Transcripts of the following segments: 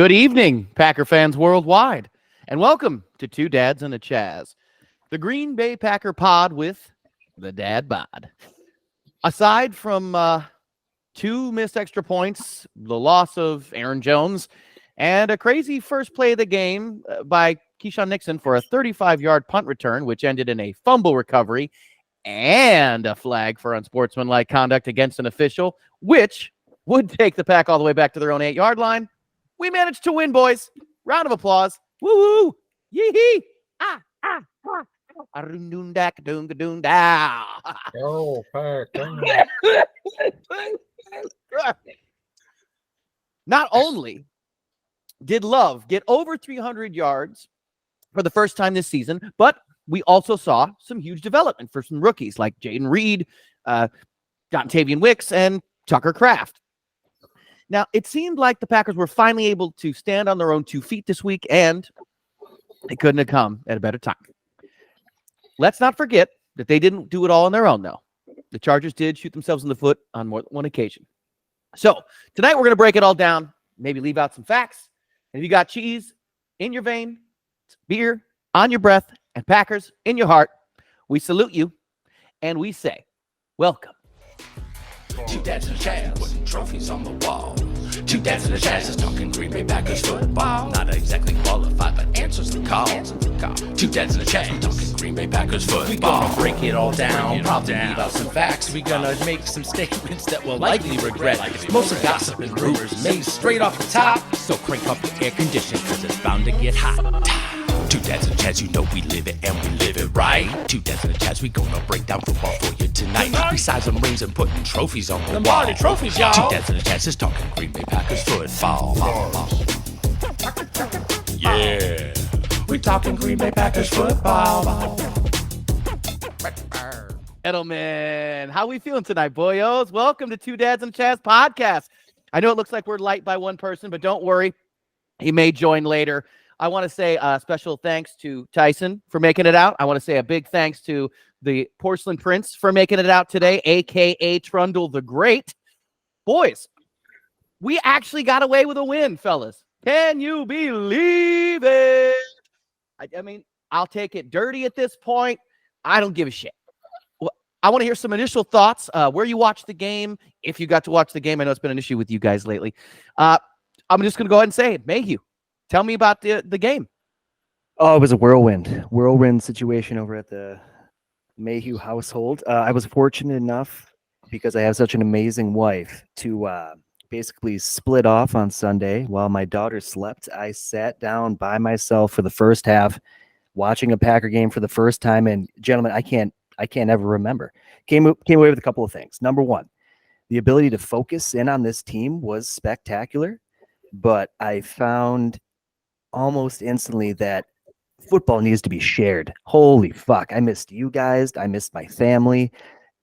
Good evening, Packer fans worldwide, and welcome to Two Dads and a Chaz, the Green Bay Packer pod with the Dad Bod. Aside from two missed extra points, the loss of Aaron Jones, and a crazy first play of the game by Keyshawn Nixon for a 35-yard punt return, which ended in a fumble recovery and a flag for unsportsmanlike conduct against an official, which would take the Pack all the way back to their own 8-yard line. We managed to win, boys. Round of applause. Woo-hoo. Yee-hee. Ah, ah, ah. Arundak-dunga-dunda. Go, Pack. Not only did Love get over 300 yards for the first time this season, but we also saw some huge development for some rookies like Jaden Reed, Dontavian Wicks, and Tucker Kraft. Now, it seemed like the Packers were finally able to stand on their own 2 feet this week, and they couldn't have come at a better time. Let's not forget that they didn't do it all on their own, though. The Chargers did shoot themselves in the foot on more than one occasion. So, tonight we're going to break it all down, maybe leave out some facts. And if you got cheese in your vein, beer on your breath, and Packers in your heart, we salute you, and we say, welcome. Two dads and a Chaz, putting trophies on the wall. Two dads and a Chaz is talking Green Bay Packers football. Not exactly qualified, but answers the call. Two dads and a Chaz, talking Green Bay Packers football. We gonna break it all down, probably leave out some facts. We gonna make some statements that we'll likely regret. Most of gossip and rumors made straight off the top. So crank up the air conditioning, cause it's bound to get hot. Two dads and a Chaz, you know we live it and we live it right. Two dads and a Chaz, we gonna break down football for you tonight. Besides them rings and putting trophies on the wall. Trophies, y'all. Two dads and a Chaz is talking Green Bay Packers football. Yeah, we talking Green Bay Packers football. Edelman, how we feeling tonight, boyos? Welcome to Two Dads and a Chaz podcast. I know it looks like we're light by one person, but don't worry. He may join later. I want to say a special thanks to Tyson for making it out. I want to say a big thanks to the Porcelain Prince for making it out today, a.k.a. Trundle the Great. Boys, we actually got away with a win, fellas. Can you believe it? I mean, I'll take it dirty at this point. I don't give a shit. I want to hear some initial thoughts, where you watched the game, if you got to watch the game. I know it's been an issue with you guys lately. I'm just going to go ahead and say it. Mayhew. Tell me about the game. Oh, it was a whirlwind situation over at the Mayhew household. I was fortunate enough, because I have such an amazing wife, to basically split off on Sunday while my daughter slept. I sat down by myself for the first half, watching a Packer game for the first time. And gentlemen, I can't ever remember. Came away with a couple of things. Number one, the ability to focus in on this team was spectacular, but I found almost instantly that football needs to be shared. Holy fuck. I missed you guys. I missed my family,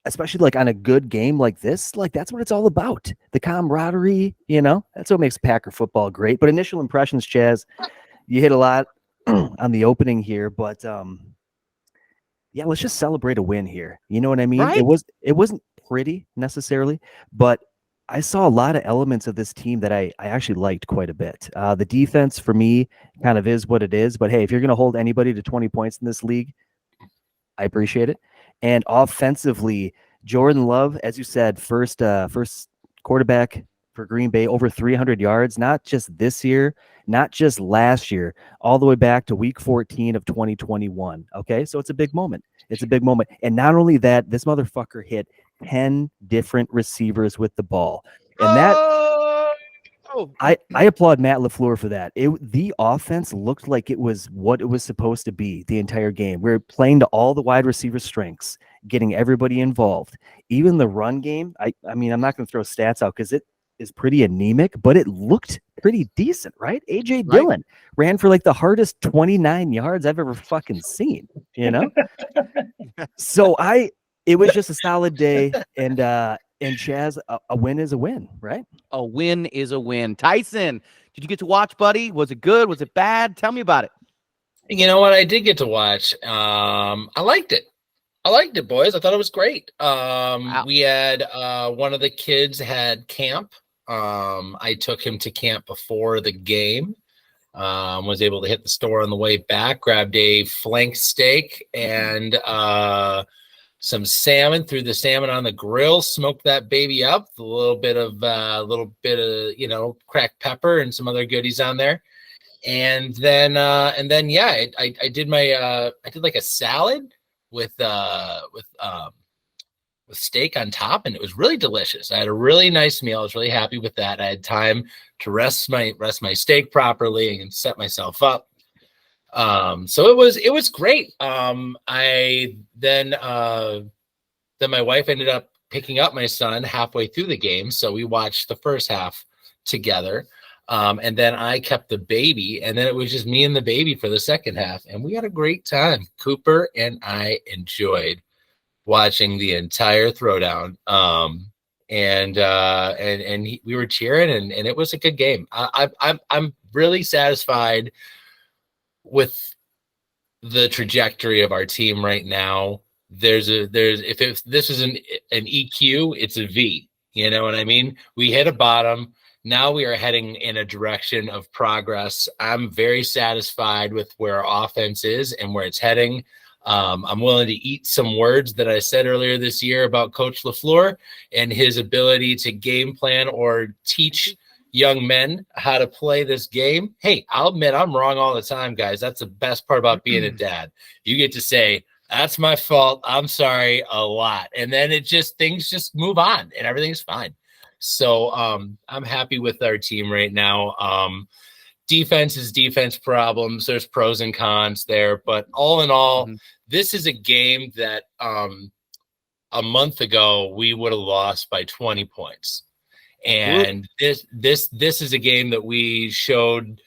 especially like on a good game like this. Like, that's what it's all about. The camaraderie, that's what makes Packer football great. But initial impressions, Chaz, you hit a lot on the opening here, but yeah, let's just celebrate a win here. You know what I mean? Right? It wasn't pretty necessarily, but I saw a lot of elements of this team that I actually liked quite a bit. The defense for me kind of is what it is, but hey, if you're going to hold anybody to 20 points in this league, I appreciate it. And offensively, Jordan Love, as you said, first quarterback for Green Bay, over 300 yards, not just this year, not just last year, all the way back to week 14 of 2021. Okay, so it's a big moment. It's a big moment. And not only that, this motherfucker hit 10 different receivers with the ball. And that I applaud Matt LaFleur for that. The offense looked like it was what it was supposed to be the entire game. We're playing to all the wide receiver strengths, getting everybody involved. Even the run game, I mean, I'm not going to throw stats out because it is pretty anemic, but it looked pretty decent, right? AJ Dillon ran for like the hardest 29 yards I've ever fucking seen, So it was just a solid day, and Chaz, a win is a win, right? A win is a win. Tyson, did you get to watch, buddy? Was it good? Was it bad? Tell me about it. You know what? I did get to watch. I liked it. I liked it, boys. I thought it was great. We had one of the kids had camp I took him to camp before the game. Was able to hit the store on the way back, grabbed a flank steak and some salmon, threw the salmon on the grill, smoked that baby up, a little bit of cracked pepper and some other goodies on there. And then yeah, I did my I did like a salad with steak on top, and it was really delicious. I had a really nice meal. I was really happy with that. I had time to rest my steak properly and set myself up. So it was great. Then my wife ended up picking up my son halfway through the game, so we watched the first half together. And then I kept the baby, and then it was just me and the baby for the second half, and we had a great time. Cooper and I enjoyed watching the entire throwdown. We were cheering, and it was a good game. I'm really satisfied with the trajectory of our team right now. This is an EQ, it's a V. You know what I mean? We hit a bottom. Now we are heading in a direction of progress. I'm very satisfied with where our offense is and where it's heading. I'm willing to eat some words that I said earlier this year about Coach LaFleur and his ability to game plan or teach young men how to play this game. Hey, I'll admit I'm wrong all the time, guys. That's the best part about being a dad. You get to say, that's my fault, I'm sorry, a lot. And then things just move on and everything's fine. So I'm happy with our team right now. Defense is defense problems. There's pros and cons there, but all in all, this is a game that a month ago we would have lost by 20 points. And this is a game that we showed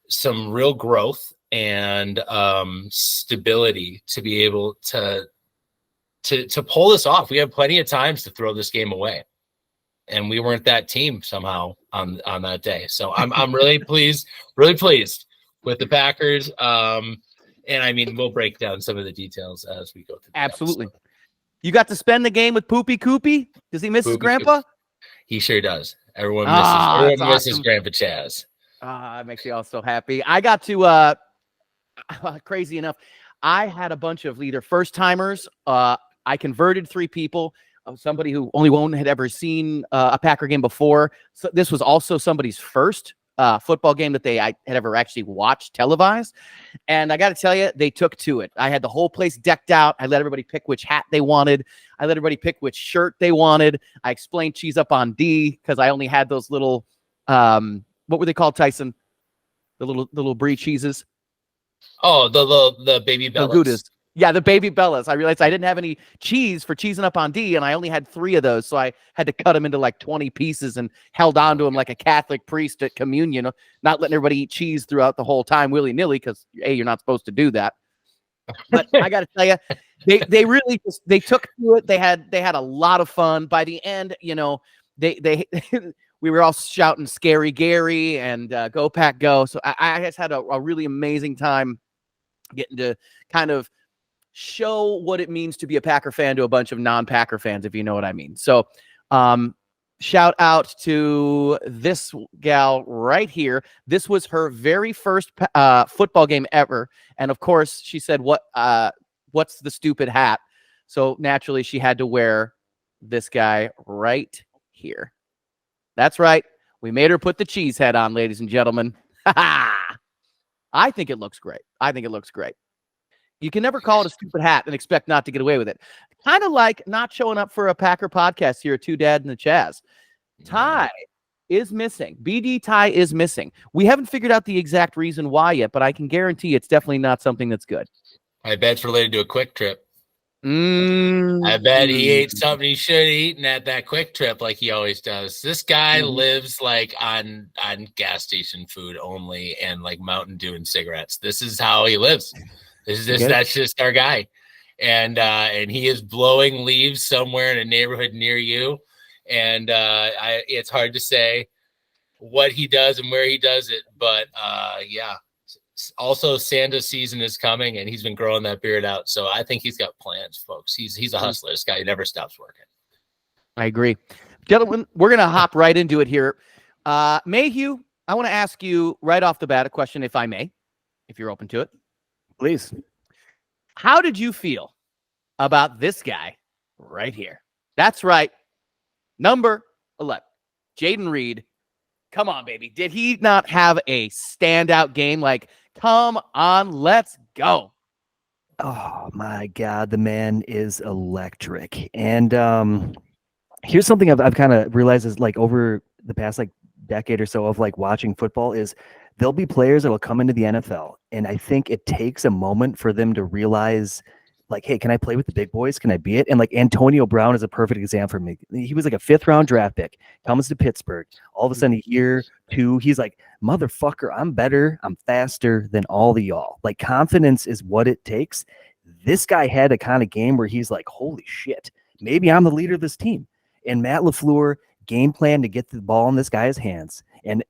some real growth and stability to be able to pull this off. We had plenty of times to throw this game away, and we weren't that team somehow on that day. So I'm really pleased with the Packers. And I mean, we'll break down some of the details as we go through. Absolutely. You got to spend the game with Poopy Koopy? Does he miss his grandpa? He sure does. Everyone misses awesome. Grandpa Chaz. It makes you all so happy. I got to, crazy enough, I had a bunch of either first timers. I converted 3 people. Somebody who only one had ever seen a Packer game before. So this was also somebody's first football game that I had ever actually watched televised. And I got to tell you, they took to it. I had the whole place decked out. I let everybody pick which hat they wanted. I let everybody pick which shirt they wanted. I explained cheese up on D because I only had those little, what were they called, Tyson? The little brie cheeses. Oh, the baby bellas. The Goudas. Yeah, the baby bellas. I realized I didn't have any cheese for cheesing up on D, and I only had 3 of those, so I had to cut them into like 20 pieces and held on to them like a Catholic priest at communion, not letting everybody eat cheese throughout the whole time willy-nilly because, A, you're not supposed to do that. But I got to tell you, they really they took to it. They had a lot of fun. By the end, they we were all shouting "Scary Gary" and "Go Pack Go." So I just had a really amazing time getting to kind of show what it means to be a Packer fan to a bunch of non-Packer fans, if you know what I mean. So shout out to this gal right here. This was her very first football game ever. And of course she said, what's the stupid hat? So naturally she had to wear this guy right here. That's right. We made her put the cheese head on, ladies and gentlemen. I think it looks great. You can never call it a stupid hat and expect not to get away with it. Kind of like not showing up for a Packer podcast here at Two Dads and a Chaz. Ty is missing. BD Ty is missing. We haven't figured out the exact reason why yet, but I can guarantee it's definitely not something that's good. I bet it's related to a Quick Trip. I bet he ate something he should have eaten at that Quick Trip like he always does. This guy lives like on gas station food only and like Mountain Dew and cigarettes. This is how he lives. That's just our guy. And he is blowing leaves somewhere in a neighborhood near you. And it's hard to say what he does and where he does it. But yeah. Also, Santa season is coming, and he's been growing that beard out. So I think he's got plans, folks. He's a hustler. This guy never stops working. I agree. Gentlemen, we're going to hop right into it here. Mayhew, I want to ask you right off the bat a question, if I may, if you're open to it. Please. How did you feel about this guy right here? That's right. Number 11, Jayden Reed. Come on, baby. Did he not have a standout game? Like, come on, let's go. Oh my God, the man is electric. And here's something I've kind of realized is like over the past like decade or so of like watching football is there'll be players that will come into the NFL, and I think it takes a moment for them to realize, like, hey, can I play with the big boys? Can I be it? And like Antonio Brown is a perfect example for me. He was like a 5th-round draft pick, comes to Pittsburgh. All of a sudden, a year, 2, he's like, motherfucker, I'm better, I'm faster than all of y'all. Like, confidence is what it takes. This guy had a kind of game where he's like, holy shit, maybe I'm the leader of this team. And Matt LaFleur game plan to get the ball in this guy's hands. And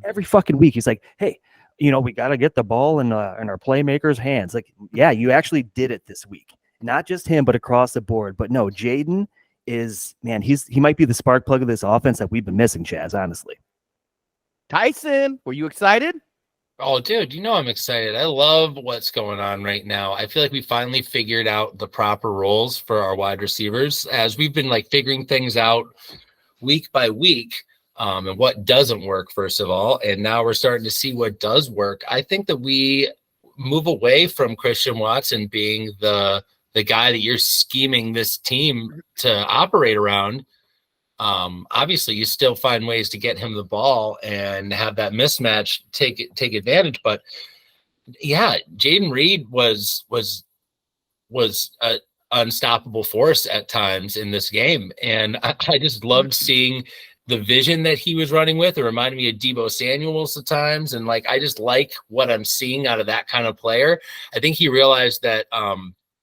every fucking week, he's like, hey, we got to get the ball in our playmakers' hands. Like, yeah, you actually did it this week. Not just him, but across the board. But no, Jayden is, man, he might be the spark plug of this offense that we've been missing, Chaz, honestly. Tyson, were you excited? Oh, dude, I'm excited. I love what's going on right now. I feel like we finally figured out the proper roles for our wide receivers as we've been like figuring things out week by week. And what doesn't work, first of all. And now we're starting to see what does work. I think that we move away from Christian Watson being the guy that you're scheming this team to operate around. Obviously, you still find ways to get him the ball and have that mismatch take advantage. But yeah, Jayden Reed was an unstoppable force at times in this game. And I just loved seeing the vision that he was running with. It reminded me of Deebo Samuels at times. And like, I just like what I'm seeing out of that kind of player. I think he realized that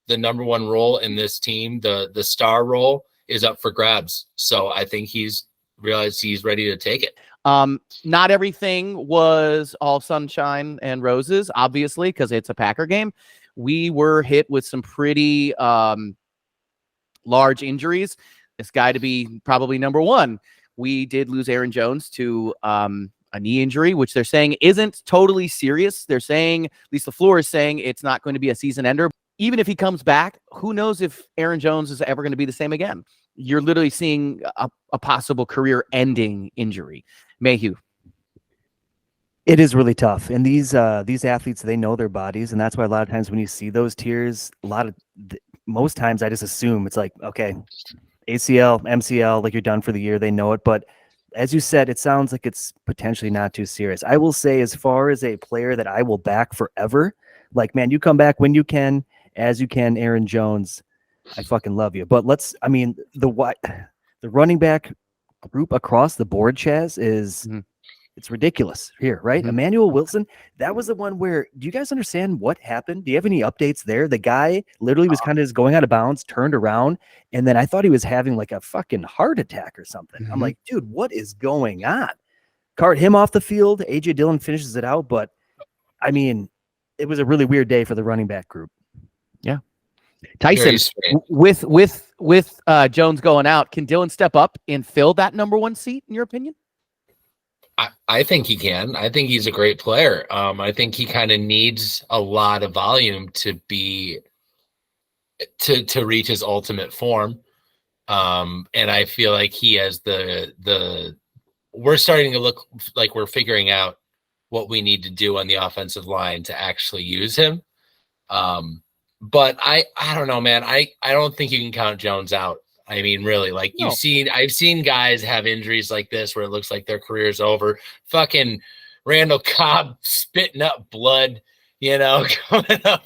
the number one role in this team, the star role, is up for grabs. So I think he's realized he's ready to take it. Not everything was all sunshine and roses, obviously, because it's a Packer game. We were hit with some pretty large injuries. This guy to be probably number one. We did lose Aaron Jones to a knee injury, which they're saying isn't totally serious. They're saying, at least LaFleur is saying, it's not going to be a season ender. Even if he comes back, who knows if Aaron Jones is ever going to be the same again? You're literally seeing a possible career-ending injury. Mayhew. It is really tough. And these athletes, they know their bodies. And that's why a lot of times when you see those tiers, most times I just assume it's like, okay, ACL, MCL, like you're done for the year. They know it. But as you said, it sounds like it's potentially not too serious. I will say, as far as a player that I will back forever, like, man, you come back when you can, as you can, Aaron Jones, I fucking love you. But the running back group across the board, Chaz, is it's ridiculous here, right? Emmanuel Wilson, that was the one where, do you guys understand what happened? Do you have any updates there? The guy literally was kind of just going out of bounds, turned around, and then I thought he was having like a fucking heart attack or something. I'm like, dude, what is going on? Cart him off the field. AJ Dillon finishes it out, but I mean, it was a really weird day for the running back group. Yeah. Tyson, with Jones going out, can Dillon step up and fill that number one seat, in your opinion? I think he can. I think he's a great player. I think he kind of needs a lot of volume to reach his ultimate form. And I feel like he has we're starting to look like we're figuring out what we need to do on the offensive line to actually use him. But I don't know, man. I don't think you can count Jones out. I mean, really, like I've seen guys have injuries like this where it looks like their career's over. Fucking Randall Cobb spitting up blood, coming up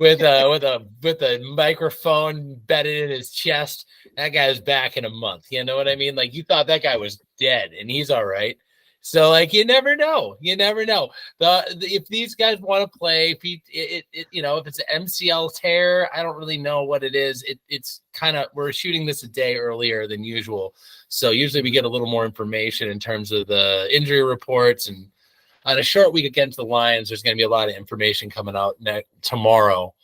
with a microphone bedded in his chest. That guy's back in a month. You know what I mean? Like, you thought that guy was dead, and he's all right. So, like, you never know. If these guys want to play, if it's an MCL tear, I don't really know what it is. It's kind of, we're shooting this a day earlier than usual. So usually we get a little more information in terms of the injury reports, and on a short week against the Lions, there's going to be a lot of information coming out tomorrow.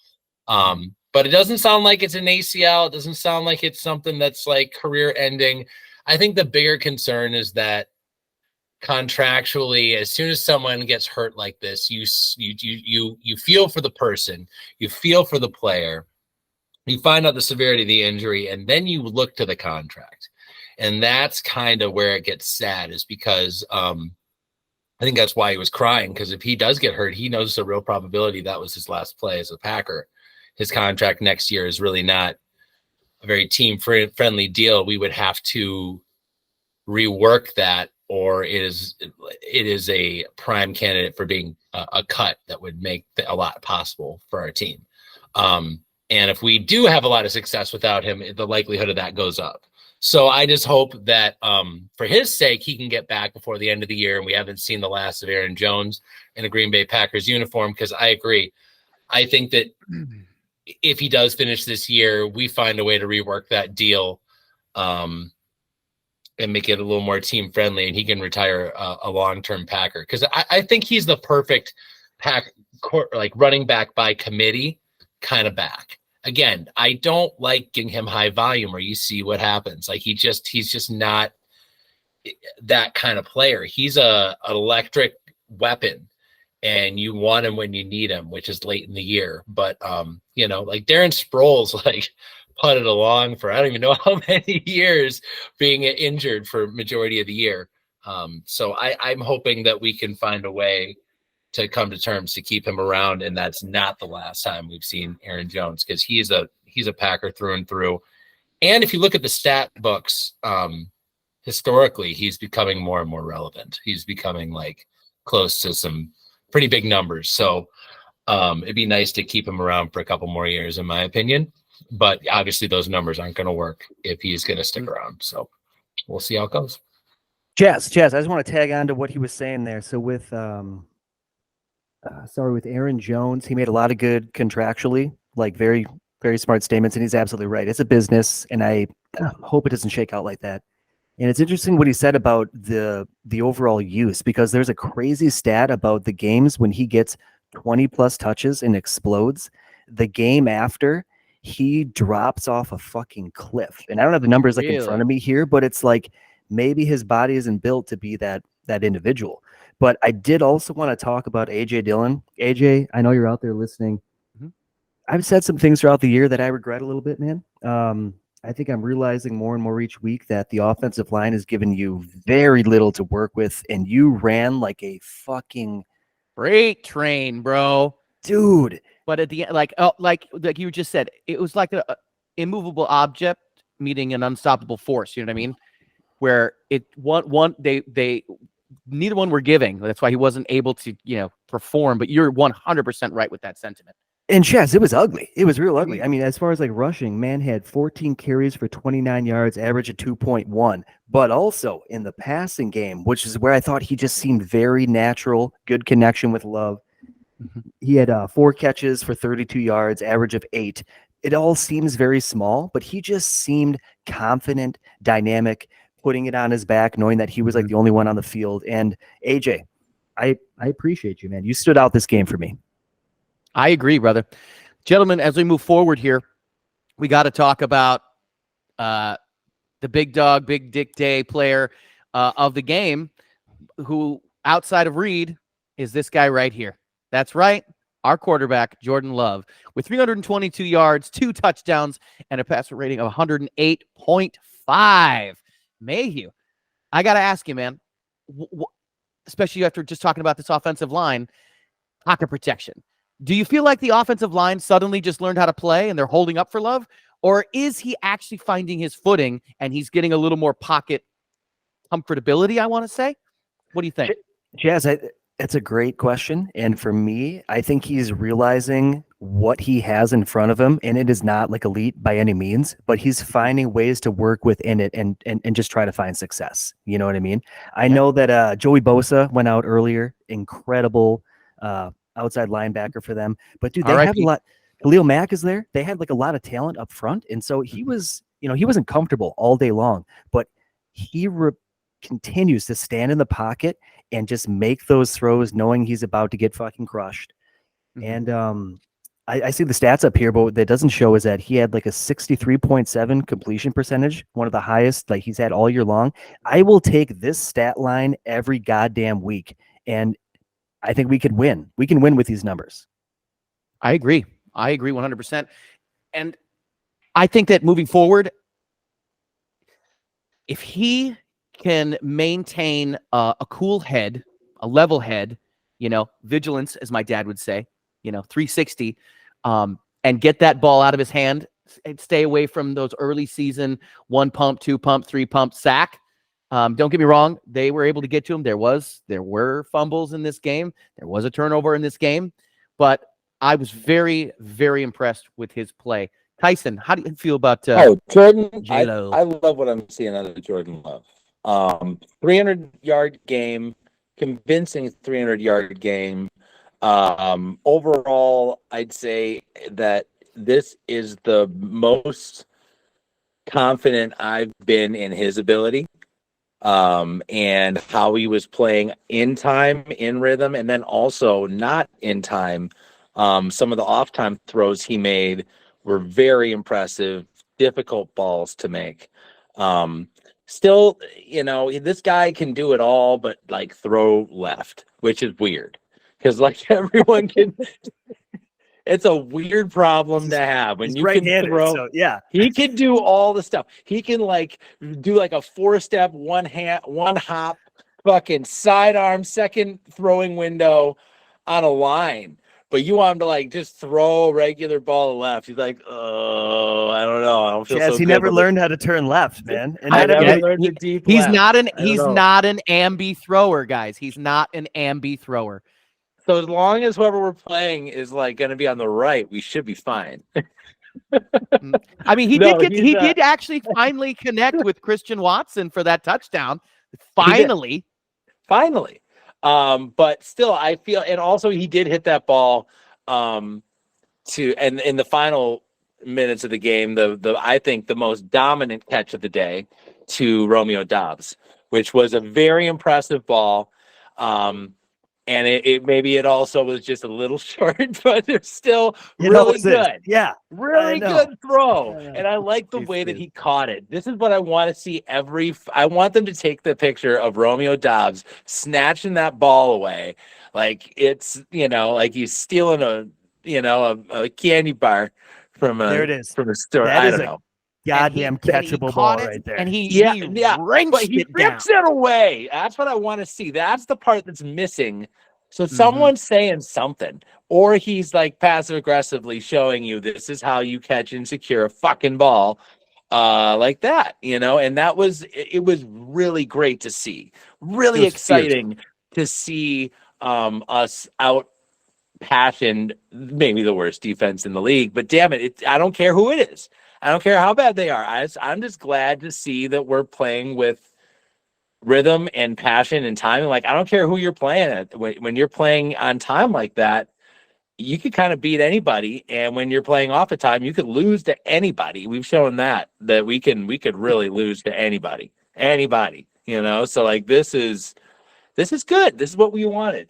But it doesn't sound like it's an ACL. It doesn't sound like it's something that's like career ending. I think the bigger concern is that contractually, as soon as someone gets hurt like this, you feel for the person, you feel for the player, you find out the severity of the injury, and then you look to the contract. And that's kind of where it gets sad, is because I think that's why he was crying, because if he does get hurt, he knows there's a real probability that was his last play as a Packer. His contract next year is really not a very team-friendly deal. We would have to rework that, or it is a prime candidate for being a cut that would make a lot possible for our team. And if we do have a lot of success without him, the likelihood of that goes up. So I just hope that for his sake, he can get back before the end of the year, and we haven't seen the last of Aaron Jones in a Green Bay Packers uniform, because I agree. I think that if he does finish this year, we find a way to rework that deal and make it a little more team friendly, and he can retire a long-term Packer. Because I think he's the perfect running back by committee kind of back. Again, I don't like giving him high volume where you see what happens. Like he's just not that kind of player. He's an electric weapon, and you want him when you need him, which is late in the year. But like Darren Sproles, like putted along for I don't even know how many years, being injured for majority of the year. So I'm hoping that we can find a way to come to terms to keep him around, and that's not the last time we've seen Aaron Jones, because he's a Packer through and through. And if you look at the stat books, historically, he's becoming more and more relevant. He's becoming like close to some pretty big numbers. So it'd be nice to keep him around for a couple more years, in my opinion. But obviously those numbers aren't going to work if he's going to stick around. So we'll see how it goes. Chaz, I just want to tag on to what he was saying there. So with with Aaron Jones, he made a lot of good contractually, like very, very smart statements, and he's absolutely right. It's a business, and I hope it doesn't shake out like that. And it's interesting what he said about the overall use, because there's a crazy stat about the games when he gets 20 plus touches and explodes. The game after, he drops off a fucking cliff. And I don't have the numbers like in front of me here, but it's like maybe his body isn't built to be that individual. But I did also want to talk about A.J. Dillon. A.J., I know you're out there listening. Mm-hmm. I've said some things throughout the year that I regret a little bit, man. I think I'm realizing more and more each week that the offensive line has given you very little to work with, and you ran like a fucking freight train, bro. Dude. But at the end, like you just said, it was like an immovable object meeting an unstoppable force. You know what I mean? Where they neither one were giving. That's why he wasn't able to, perform. But you're 100% right with that sentiment. And Chaz, it was ugly. It was real ugly. I mean, as far as like rushing, man had 14 carries for 29 yards, average of 2.1. But also in the passing game, which is where I thought he just seemed very natural, good connection with Love. Mm-hmm. He had 4 catches for 32 yards, average of 8. It all seems very small, but he just seemed confident, dynamic, putting it on his back, knowing that he was like the only one on the field. And AJ, I appreciate you, man. You stood out this game for me. I agree, brother. Gentlemen, as we move forward here, we got to talk about the big dog, big dick day player of the game, who outside of Reed is this guy right here. That's right. Our quarterback, Jordan Love, with 322 yards, 2 touchdowns, and a passer rating of 108.5. Mayhew, I got to ask you, man, especially after just talking about this offensive line, pocket protection. Do you feel like the offensive line suddenly just learned how to play and they're holding up for Love? Or is he actually finding his footing and he's getting a little more pocket comfortability, I want to say? What do you think? Chaz, that's a great question. And for me, I think he's realizing what he has in front of him, and it is not like elite by any means, but he's finding ways to work within it and just try to find success. You know what I mean? I know that Joey Bosa went out earlier, incredible outside linebacker for them. But dude, they have a lot. Khalil Mack is there. They had like a lot of talent up front, and so he was, he wasn't comfortable all day long, but he continues to stand in the pocket and just make those throws, knowing he's about to get fucking crushed. Mm-hmm. And I see the stats up here, but what that doesn't show is that he had like a 63.7 completion percentage, one of the highest like he's had all year long. I will take this stat line every goddamn week, and I think we could win. We can win with these numbers. I agree 100%. And I think that moving forward, if he can maintain a cool head, a level head, vigilance, as my dad would say, 360, and get that ball out of his hand, stay away from those early season 1 pump, 2 pump, 3 pump sack. Don't get me wrong. They were able to get to him. There were fumbles in this game. There was a turnover in this game, but I was very, very impressed with his play. Tyson, how do you feel about Jordan? J-Lo? I love what I'm seeing out of Jordan Love. 300-yard game, convincing 300-yard game. Overall, I'd say that this is the most confident I've been in his ability, and how he was playing in time, in rhythm, and then also not in time. Some of the off-time throws he made were very impressive, difficult balls to make. Still, this guy can do it all, but like throw left, which is weird because like everyone can. It's a weird problem to have when He's you can right-handed, throw. so, yeah. He can do all the stuff. He can like do like a 4-step, one hop, fucking sidearm, second throwing window on a line. But you want him to like just throw a regular ball to left. He's like, oh, I don't know. I don't feel Chaz, so he good never with it." learned how to turn left, man. And I that- never learned the deep He's left. not an I don't know. ambi thrower, guys. He's not an ambi thrower. So as long as whoever we're playing is like going to be on the right, we should be fine. I mean, he No, did actually finally connect with Christian Watson for that touchdown. Finally. But still, I feel, and also he did hit that ball and in the final minutes of the game, I think the most dominant catch of the day to Romeo Doubs, which was a very impressive ball. And it maybe it also was just a little short, but it's still really good. Yeah. Really I know. good throw. I know. And I like the He's way that good. he caught it. This is what I want to see I want them to take the picture of Romeo Doubs snatching that ball away. Like it's, like he's stealing a candy bar from There it is. from a store. That I is don't a know. Goddamn And he catchable ball caught it, right there. And he Yeah, wrenched but he it down. rips it away. That's what I want to see. That's the part that's missing. So Mm-hmm. someone's saying something, or he's like passive aggressively showing you this is how you catch and secure a fucking ball, like that, And that was it was really great to see. Really It was exciting to see us out passion maybe the worst defense in the league, but damn it, I don't care who it is. I don't care how bad they are. I'm just glad to see that we're playing with rhythm and passion and timing. Like I don't care who you're playing at. When you're playing on time like that, you could kind of beat anybody. And when you're playing off of time, you could lose to anybody. We've shown that we could really lose to anybody. So like this is good. This is what we wanted.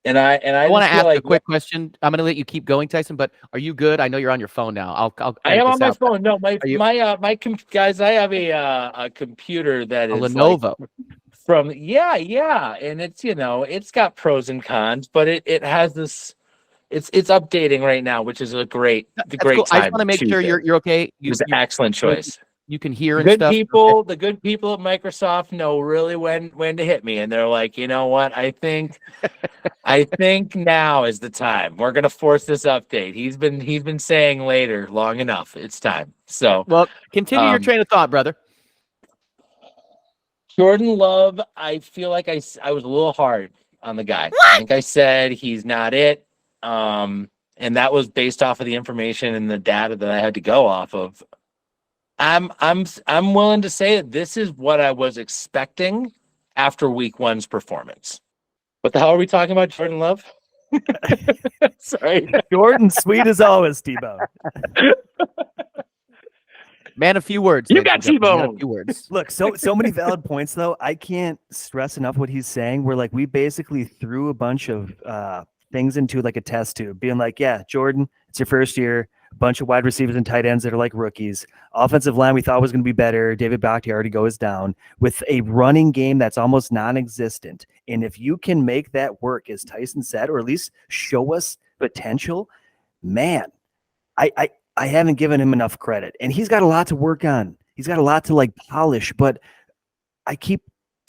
And I want to just feel ask like a quick question. I'm going to let you keep going, Tyson, but are you good? I know you're on your phone now. I'll I am edit on this my out. phone. No, guys, I have a computer that A is Lenovo. from and it's it's got pros and cons, but it has this it's updating right now, which is a great That's great cool. time. I just want to make sure you're okay. It was an excellent choice. You can hear and Good stuff. people, the good people at Microsoft know really when to hit me, and they're like, you know what? I think now is the time. We're gonna force this update. He's been saying later long enough. It's time. So Well, continue your train of thought, brother. Jordan Love, I feel like I was a little hard on the guy. I think I said he's not it. And that was based off of the information and the data that I had to go off of. I'm willing to say that this is what I was expecting after week 1's performance. What the hell are we talking about, Jordan Love? Sorry. Jordan, sweet as always, T-Bone. Man, a few words. You ladies got and gentlemen. Man, T-Bone. a few words. Look, so many valid points though. I can't stress enough what he's saying. We're like we basically threw a bunch of things into like a test tube, being like, yeah, Jordan, it's your first year. A bunch of wide receivers and tight ends that are like rookies. Offensive line we thought was going to be better. David Bakhtiari goes down with a running game that's almost non-existent. And if you can make that work, as Tyson said, or at least show us potential, man, I haven't given him enough credit. And he's got a lot to work on. He's got a lot to like polish, but I keep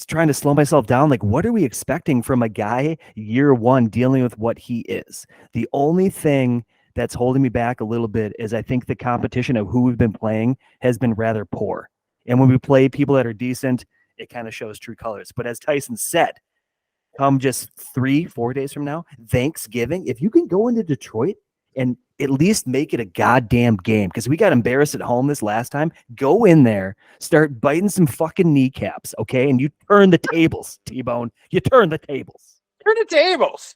trying to slow myself down. Like, what are we expecting from a guy year one dealing with what he is? The only thing that's holding me back a little bit is I think the competition of who we've been playing has been rather poor. And when we play people that are decent, it kind of shows true colors. But as Tyson said, come just 3-4 days from now, Thanksgiving, if you can go into Detroit and at least make it a goddamn game, because we got embarrassed at home this last time, go in there, start biting some fucking kneecaps, okay? And you turn the tables, T-Bone. You turn the tables. Turn the tables.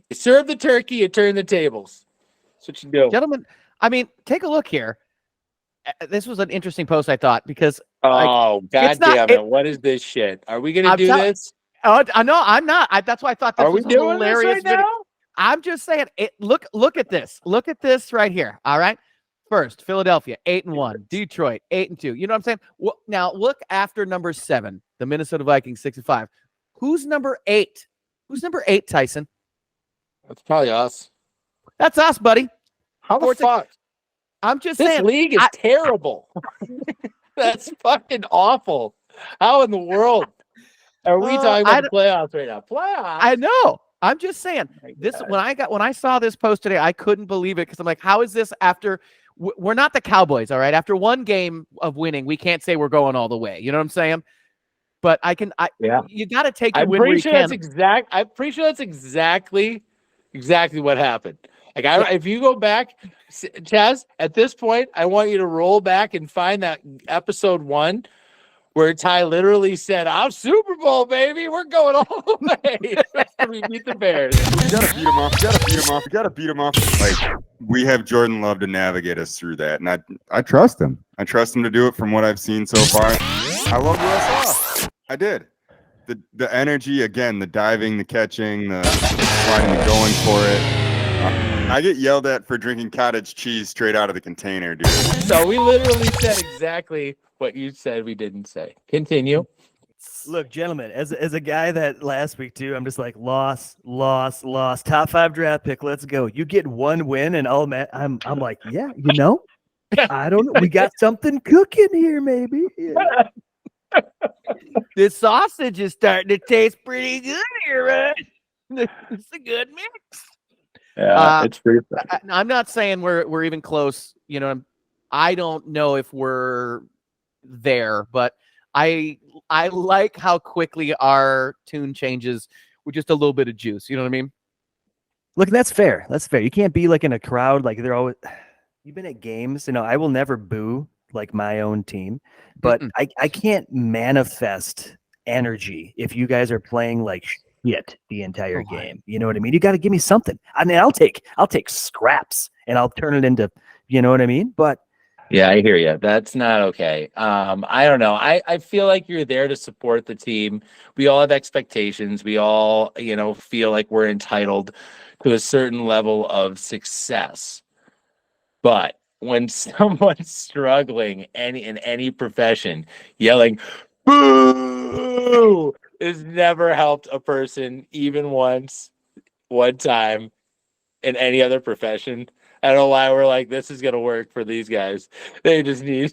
You serve the turkey, you turn the tables. That's what you do. Gentlemen, I mean, take a look here. This was an interesting post, I thought, because Oh, God it's not- damn it. What is this shit? Are we going to I'm do tell- this? I know I'm not. That's why I thought this Are we was a doing this hilarious right video. now? I'm just saying, look at this. Look at this right here. All right. First, Philadelphia 8-1, Detroit 8-2. You know what I'm saying? Well, now look after number 7, the Minnesota Vikings 6-5. Who's number 8? Who's number 8, Tyson? That's probably us. That's us, buddy. How the Fourth- fuck? I'm just This saying. league is terrible. That's fucking awful. How in the world are we talking I about the playoffs right now? Playoffs? I know. I'm just saying. My This God. when I saw this post today, I couldn't believe it because I'm like, how is this after? We're not the Cowboys, all right. After one game of winning, we can't say we're going all the way. You know what I'm saying? But Yeah. you got to take your I'm win where pretty you sure can. I'm pretty sure that's exactly what happened. Like, if you go back, Chaz, at this point, I want you to roll back and find that episode 1 where Ty literally said, "I'm Super Bowl, baby. We're going all the way." After we beat the Bears. You gotta beat him off. You gotta beat him off. You gotta beat him off. Like, we have Jordan Love to navigate us through that, and I trust him. I trust him to do it from what I've seen so far. I love what I saw. I did. The energy again, the diving, the catching, the sliding, the going for it. I get yelled at for drinking cottage cheese straight out of the container, dude. So we literally said exactly what you said we didn't say. Continue. Look, gentlemen, as a guy that last week too, I'm just like loss. Top 5 draft pick. Let's go. You get one win, and I'm like, yeah, you know, I don't know. We got something cooking here, maybe. Yeah. This sausage is starting to taste pretty good here, right? It's a good mix. Yeah, it's pretty. I'm not saying we're even close. You know, I don't know if we're there, but I like how quickly our tune changes with just a little bit of juice. You know what I mean? Look, that's fair. That's fair. You can't be like in a crowd like they're always. You've been at games, you know. I will never boo like my own team, but I can't manifest energy if you guys are playing like shit the entire game. You know what I mean? You got to give me something. I mean, I'll take scraps and I'll turn it into, you know what I mean? But Yeah, I hear you. That's not okay. I don't know. I feel like you're there to support the team. We all have expectations. We all, feel like we're entitled to a certain level of success. But when someone's struggling in any profession, yelling "boo" has never helped a person even one time in any other profession. I don't know why we're like, this is gonna work for these guys. They just need.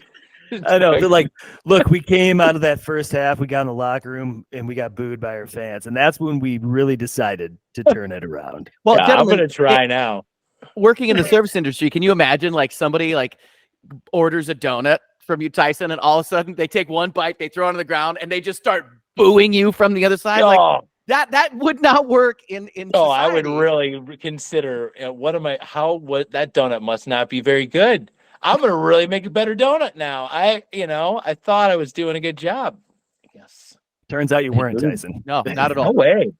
I know they're like, look, we came out of that first half, we got in the locker room and we got booed by our fans, and that's when we really decided to turn it around. Well, Yeah, I'm gentlemen, gonna try now. working in the service industry, can you imagine like somebody like orders a donut from you, Tyson, and all of a sudden they take one bite, they throw it on the ground, and they just start booing you from the other side? Like Oh, that would not work in oh, I would society. really consider what that donut must not be very good. I'm gonna really make a better donut now. I thought I was doing a good job. I guess. Turns out you weren't, Tyson. No, not at No all. way.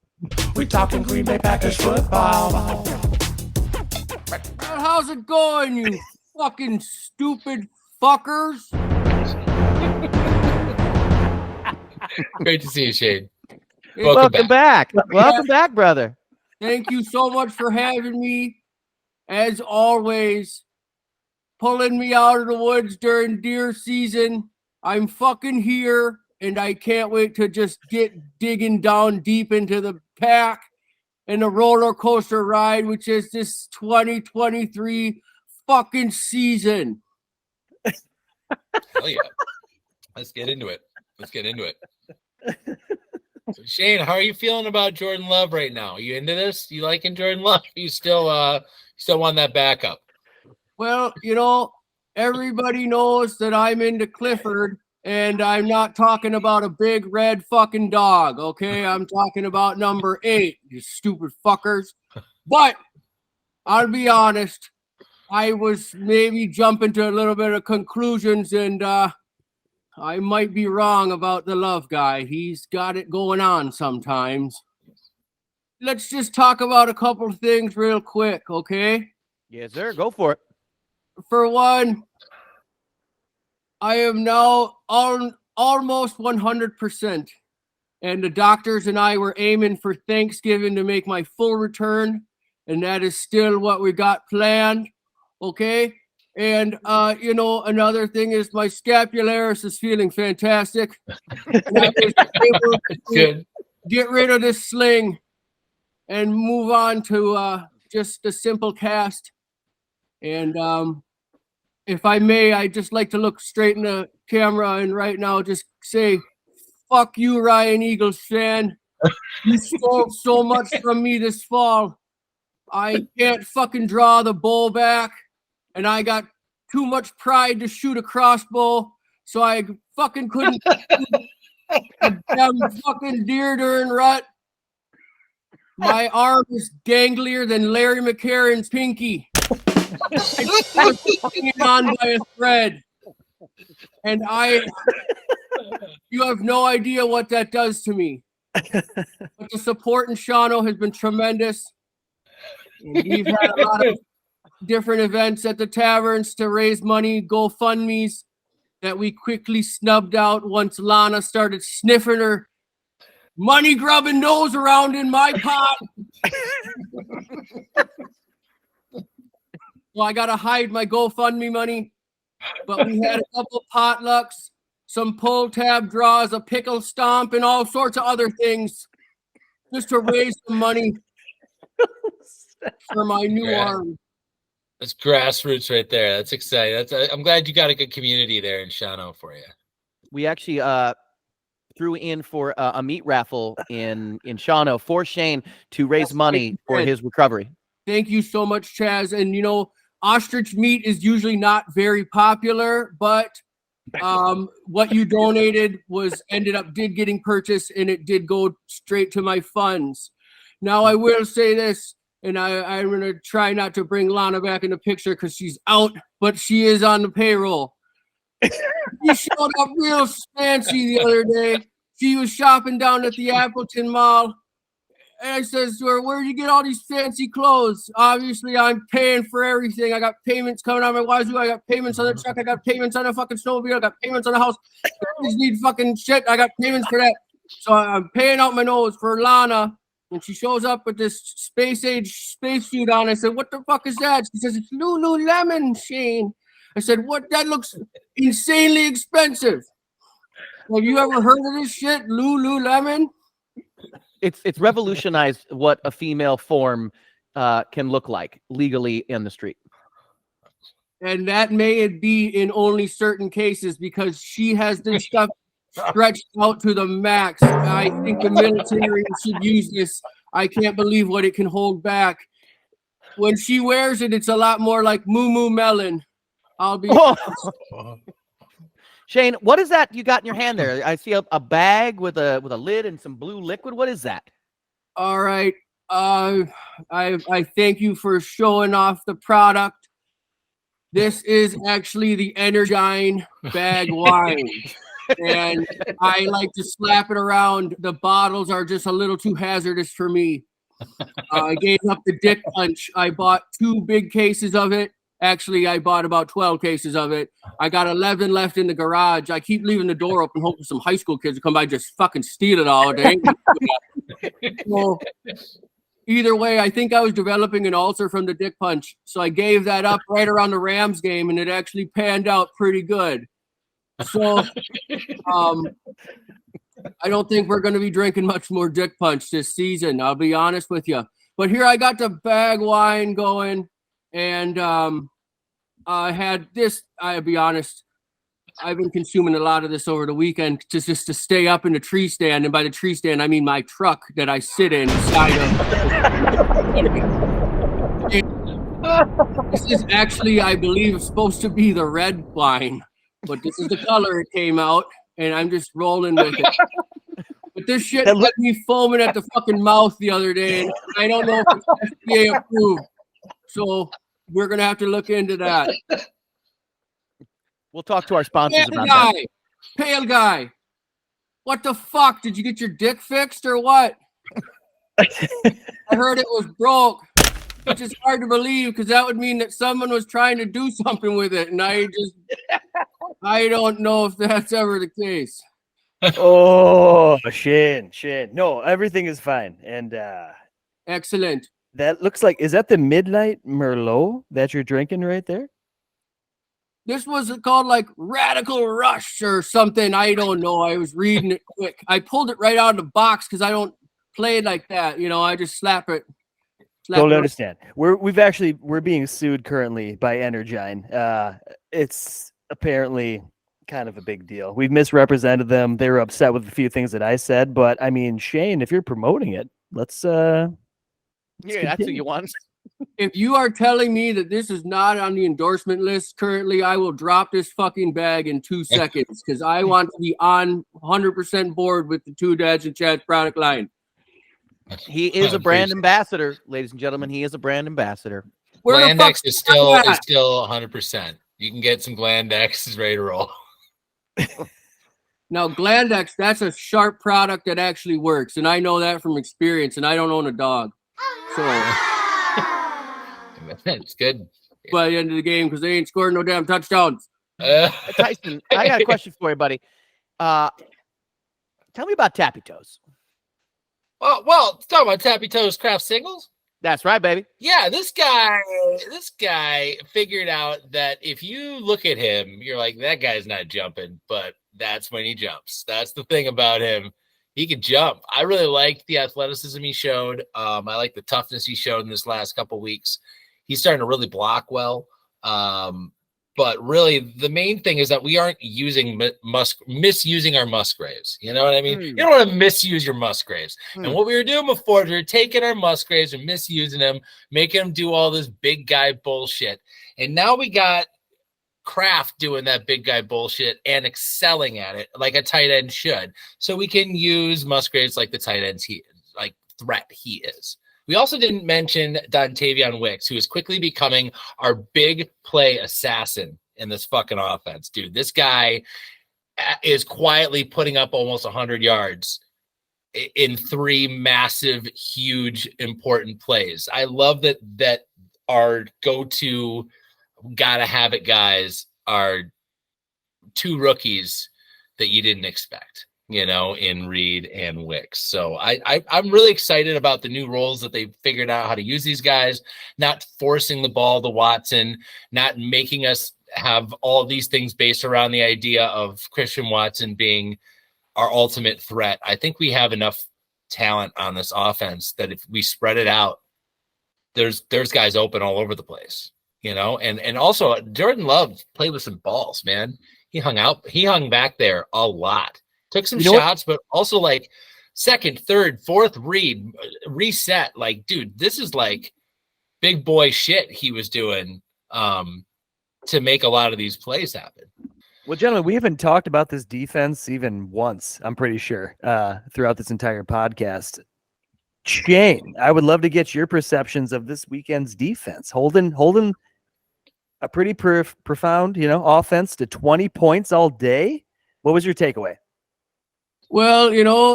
We talking Green Bay Packers football. How's it going, you fucking stupid fuckers? Great to see you, Shane. Welcome back. Welcome back, brother. Thank you so much for having me. As always, pulling me out of the woods during deer season. I'm fucking here, and I can't wait to just get digging down deep into the pack and the roller coaster ride, which is this 2023 fucking season. Hell yeah. Let's get into it. So Shane, how are you feeling about Jordan Love right now? You into this? You liking Jordan Love? You still want that backup? Well, everybody knows that I'm into Clifford, and I'm not talking about a big red fucking dog, okay? I'm talking about number 8, you stupid fuckers. But I'll be honest, I was maybe jumping to a little bit of conclusions, and I might be wrong about the Love guy. He's got it going on sometimes. Let's just talk about a couple of things real quick, okay? Yes, sir. Go for it. For one, I am now almost 100%. And the doctors and I were aiming for Thanksgiving to make my full return. And that is still what we got planned, okay? And, another thing is my scapularis is feeling fantastic. And I was able to Good. get rid of this sling and move on to just a simple cast. And if I may, I'd just like to look straight in the camera and right now just say, fuck you, Ryan Eagles fan. You stole so much from me this fall. I can't fucking draw the bow back. And I got too much pride to shoot a crossbow, so I fucking couldn't a damn fucking deer during rut. My arm is ganglier than Larry McCarron's pinky. It's hanging on by a thread. And you have no idea what that does to me. But the support in Shawano has been tremendous. And we've had a lot of different events at the taverns to raise money, GoFundMes that we quickly snubbed out once Lana started sniffing her money grubbing nose around in my pot. Well, I got to hide my GoFundMe money, but we had a couple potlucks, some pull tab draws, a pickle stomp, and all sorts of other things just to raise some money for my new arm. That's grassroots right there. That's exciting. I'm glad you got a good community there in Shawano for you. We actually threw in for a meat raffle in Shawano for Shane to raise money for his recovery. Thank you so much, Chaz. And ostrich meat is usually not very popular, but what you donated did getting purchased, and it did go straight to my funds. Now I will say this, and I'm going to try not to bring Lana back in the picture because she's out, but she is on the payroll. She showed up real fancy the other day. She was shopping down at the Appleton Mall. And I says to her, where'd you get all these fancy clothes? Obviously, I'm paying for everything. I got payments coming out of my wazoo. I got payments on the truck. I got payments on the fucking snowmobile. I got payments on the house. I just need fucking shit. I got payments for that. So I'm paying out my nose for Lana. And she shows up with this space-age spacesuit on. I said, what the fuck is that? She says, it's Lululemon, Shane. I said, what? That looks insanely expensive. Have you ever heard of this shit, Lululemon? It's revolutionized what a female form can look like legally in the street. And that may be in only certain cases because she has this stuff stretched out to the max. I think the military should use this. I can't believe what it can hold back. When she wears it, it's a lot more like Moo Moo Melon. I'll be Shane, what is that you got in your hand there? I see a bag with a lid and some blue liquid. What is that? All right. I thank you for showing off the product. This is actually the Energine bag wine. And I like to slap it around. The bottles are just a little too hazardous for me. I gave up the dick punch. I bought 2 big cases of it. Actually, I bought about 12 cases of it. I got 11 left in the garage. I keep leaving the door open, hoping some high school kids will come by and just fucking steal it all. So, either way, I think I was developing an ulcer from the dick punch. So I gave that up right around the Rams game, and it actually panned out pretty good. So I don't think we're going to be drinking much more dick punch this season. I'll be honest with you. But here I got the bag wine going, and I had this. I'll be honest. I've been consuming a lot of this over the weekend just to stay up in the tree stand. And by the tree stand, I mean my truck that I sit inside of. This is actually, I believe, supposed to be the red wine, but this is the color it came out, and I'm just rolling with it. But this shit got me foaming at the fucking mouth the other day, and I don't know if it's FDA approved. So we're going to have to look into that. We'll talk to our sponsors Pale about guy, that. pale guy. What the fuck? Did you get your dick fixed or what? I heard it was broke, which is hard to believe because that would mean that someone was trying to do something with it, and I don't know if that's ever the case. Oh, Shane. No, everything is fine. And Excellent. that looks like, is that the Midnight Merlot that you're drinking right there? This was called like Radical Rush or something. I don't know. I was reading it quick. I pulled it right out of the box because I don't play like that. You know, I just slap it. Totally understand. We're being sued currently by Energine. It's apparently kind of a big deal. We've misrepresented them. They were upset with a few things that I said, but I mean, Shane, if you're promoting it, let's Yeah, that's who you want. If you are telling me that this is not on the endorsement list currently, I will drop this fucking bag in 2 seconds because I want to be on 100% board with the Two Dads and Chad's product line. He is a brand ambassador, ladies and gentlemen. He is a brand ambassador. Where the fuck Glandex is still 100%. You can get some Glandex. Is ready to roll. Now, Glandex, that's a sharp product that actually works, and I know that from experience, and I don't own a dog. So It's good. by the end of the game, because they ain't scoring no damn touchdowns. Tyson, I got a question for you, buddy. Tell me about Tappy Toes. Well, talk about Tappy Toes Craft Singles. That's right, baby. Yeah, this guy figured out that if you look at him, you're like, that guy's not jumping, but that's when he jumps. That's the thing about him. He could jump. I really liked the athleticism he showed. I like the toughness he showed in this last couple weeks. He's starting to really block well. But really, the main thing is that we aren't misusing our Musgraves. You know what I mean? You don't want to misuse your Musgraves. And what we were doing before, we were taking our Musgraves and misusing them, making them do all this big guy bullshit. And now we got Kraft doing that big guy bullshit and excelling at it like a tight end should. So we can use Musgraves like the tight ends threat he is. We also didn't mention Dontavion Wicks, who is quickly becoming our big play assassin in this fucking offense, dude. This guy is quietly putting up almost 100 yards in 3 massive, huge, important plays. I love that our go-to gotta have it guys are 2 rookies that you didn't expect, in Reed and Wicks. So I'm really excited about the new roles that they've figured out how to use these guys, not forcing the ball to Watson, not making us have all these things based around the idea of Christian Watson being our ultimate threat. I think we have enough talent on this offense that if we spread it out, there's guys open all over the place, and also Jordan Love played with some balls, man. He hung back there a lot. Took some shots, but also like second, third, fourth read, reset. Like, dude, this is like big boy shit he was doing to make a lot of these plays happen. Well, gentlemen, we haven't talked about this defense even once, I'm pretty sure, throughout this entire podcast. Shane, I would love to get your perceptions of this weekend's defense. Holding a pretty profound, offense to 20 points all day. What was your takeaway? Well,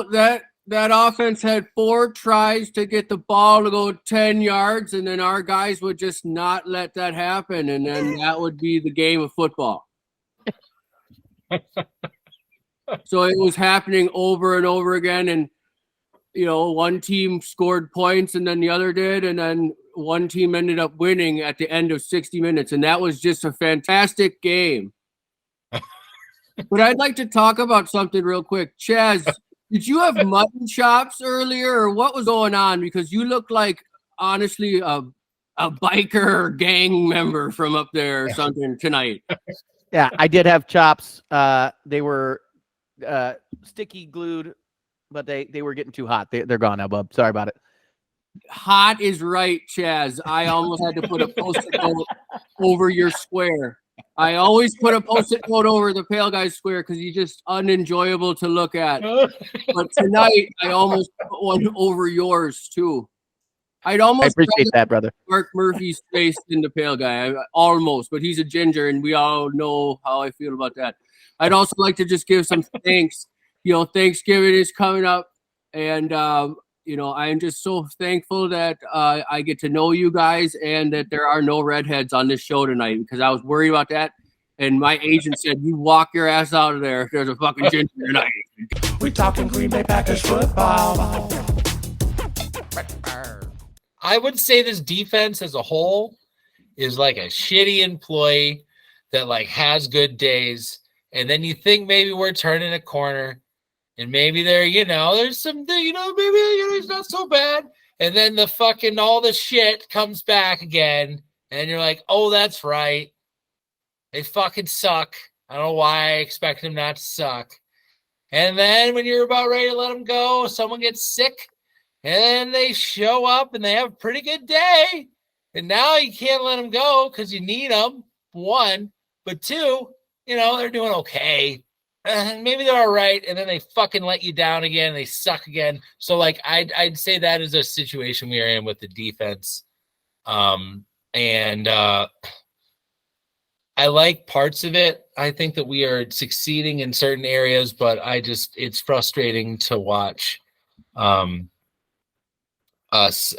that offense had 4 tries to get the ball to go 10 yards, and then our guys would just not let that happen, and then that would be the game of football. So it was happening over and over again, and one team scored points and then the other did, and then one team ended up winning at the end of 60 minutes, and that was just a fantastic game. But I'd like to talk about something real quick. Chaz, did you have mutton chops earlier, or what was going on? Because you look like, honestly, a biker gang member from up there or something tonight. Yeah, I did have chops. They were sticky glued, but they were getting too hot. They're gone now, bub. Sorry about it. Hot is right, Chaz. I almost had to put a post-it note over your square. I always put a post-it note over the pale guy's square because he's just unenjoyable to look at. But tonight, I almost put one over yours too. I'd I almost appreciate that, brother. Mark Murphy's face in the pale guy. Almost, but he's a ginger, and we all know how I feel about that. I'd also like to just give some thanks. Thanksgiving is coming up, and I'm just so thankful that I get to know you guys and that there are no redheads on this show tonight, because I was worried about that. And my agent said, "You walk your ass out of there if there's a fucking ginger tonight." We talking Green Bay Packers football. I would say this defense as a whole is like a shitty employee that like has good days, and then you think maybe we're turning a corner, and maybe there's something, maybe it's not so bad, and then the fucking all the shit comes back again, and you're like, oh, that's right, they fucking suck. I don't know why I expect them not to suck. And then when you're about ready to let them go, someone gets sick. And they show up and they have a pretty good day. And now you can't let them go because you need them, one. But two, they're doing okay. And maybe they're all right. And then they fucking let you down again. They suck again. So, I'd say that is a situation we are in with the defense. I like parts of it. I think that we are succeeding in certain areas, but it's frustrating to watch. Us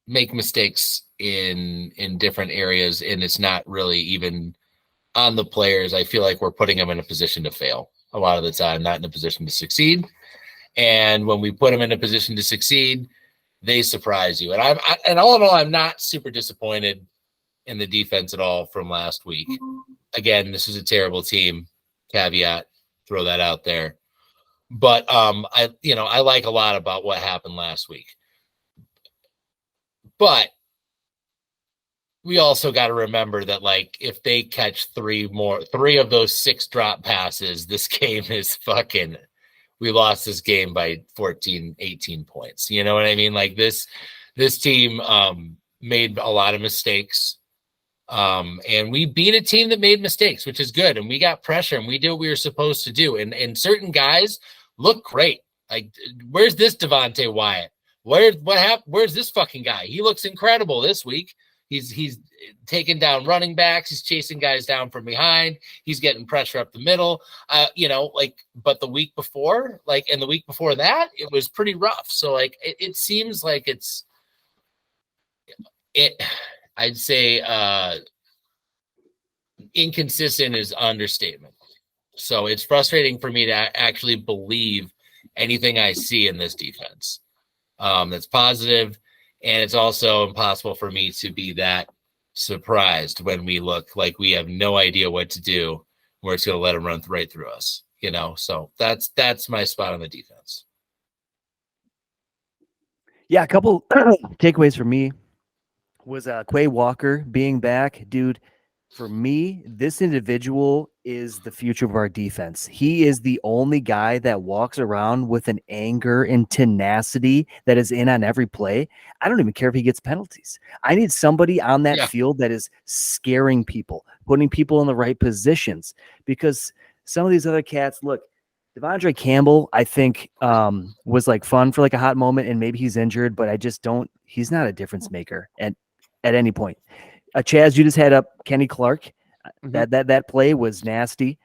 make mistakes in different areas, and it's not really even on the players. I feel like we're putting them in a position to fail a lot of the time, not in a position to succeed. And when we put them in a position to succeed, they surprise you. And all in all, I'm not super disappointed in the defense at all from last week. Again, this is a terrible team. Caveat, throw that out there. But I like a lot about what happened last week. But we also got to remember that, if they catch three of those 6 drop passes, this game is we lost this game by 14, 18 points. You know what I mean? This team made a lot of mistakes. And we beat a team that made mistakes, which is good. And we got pressure and we did what we were supposed to do. And certain guys look great. Where's this Devontae Wyatt? What happened? Where's this fucking guy? He looks incredible this week. He's taking down running backs. He's chasing guys down from behind. He's getting pressure up the middle. But the week before, and the week before that, it was pretty rough. So it seems like I'd say inconsistent is understatement. So it's frustrating for me to actually believe anything I see in this defense that's positive. And it's also impossible for me to be that surprised when we look like we have no idea what to do. We're just going to let them run right through us, So that's my spot on the defense. Yeah, a couple takeaways for me was Quay Walker being back. Dude, for me, this individual is the future of our defense. He is the only guy that walks around with an anger and tenacity that is in on every play. I don't even care if he gets penalties. I need somebody on that field that is scaring people, putting people in the right positions, because some of these other cats, look, Devondre Campbell, I think, was fun for a hot moment, and maybe he's injured, but he's not a difference maker at any point. Chaz, you just had up Kenny Clark. That play was nasty.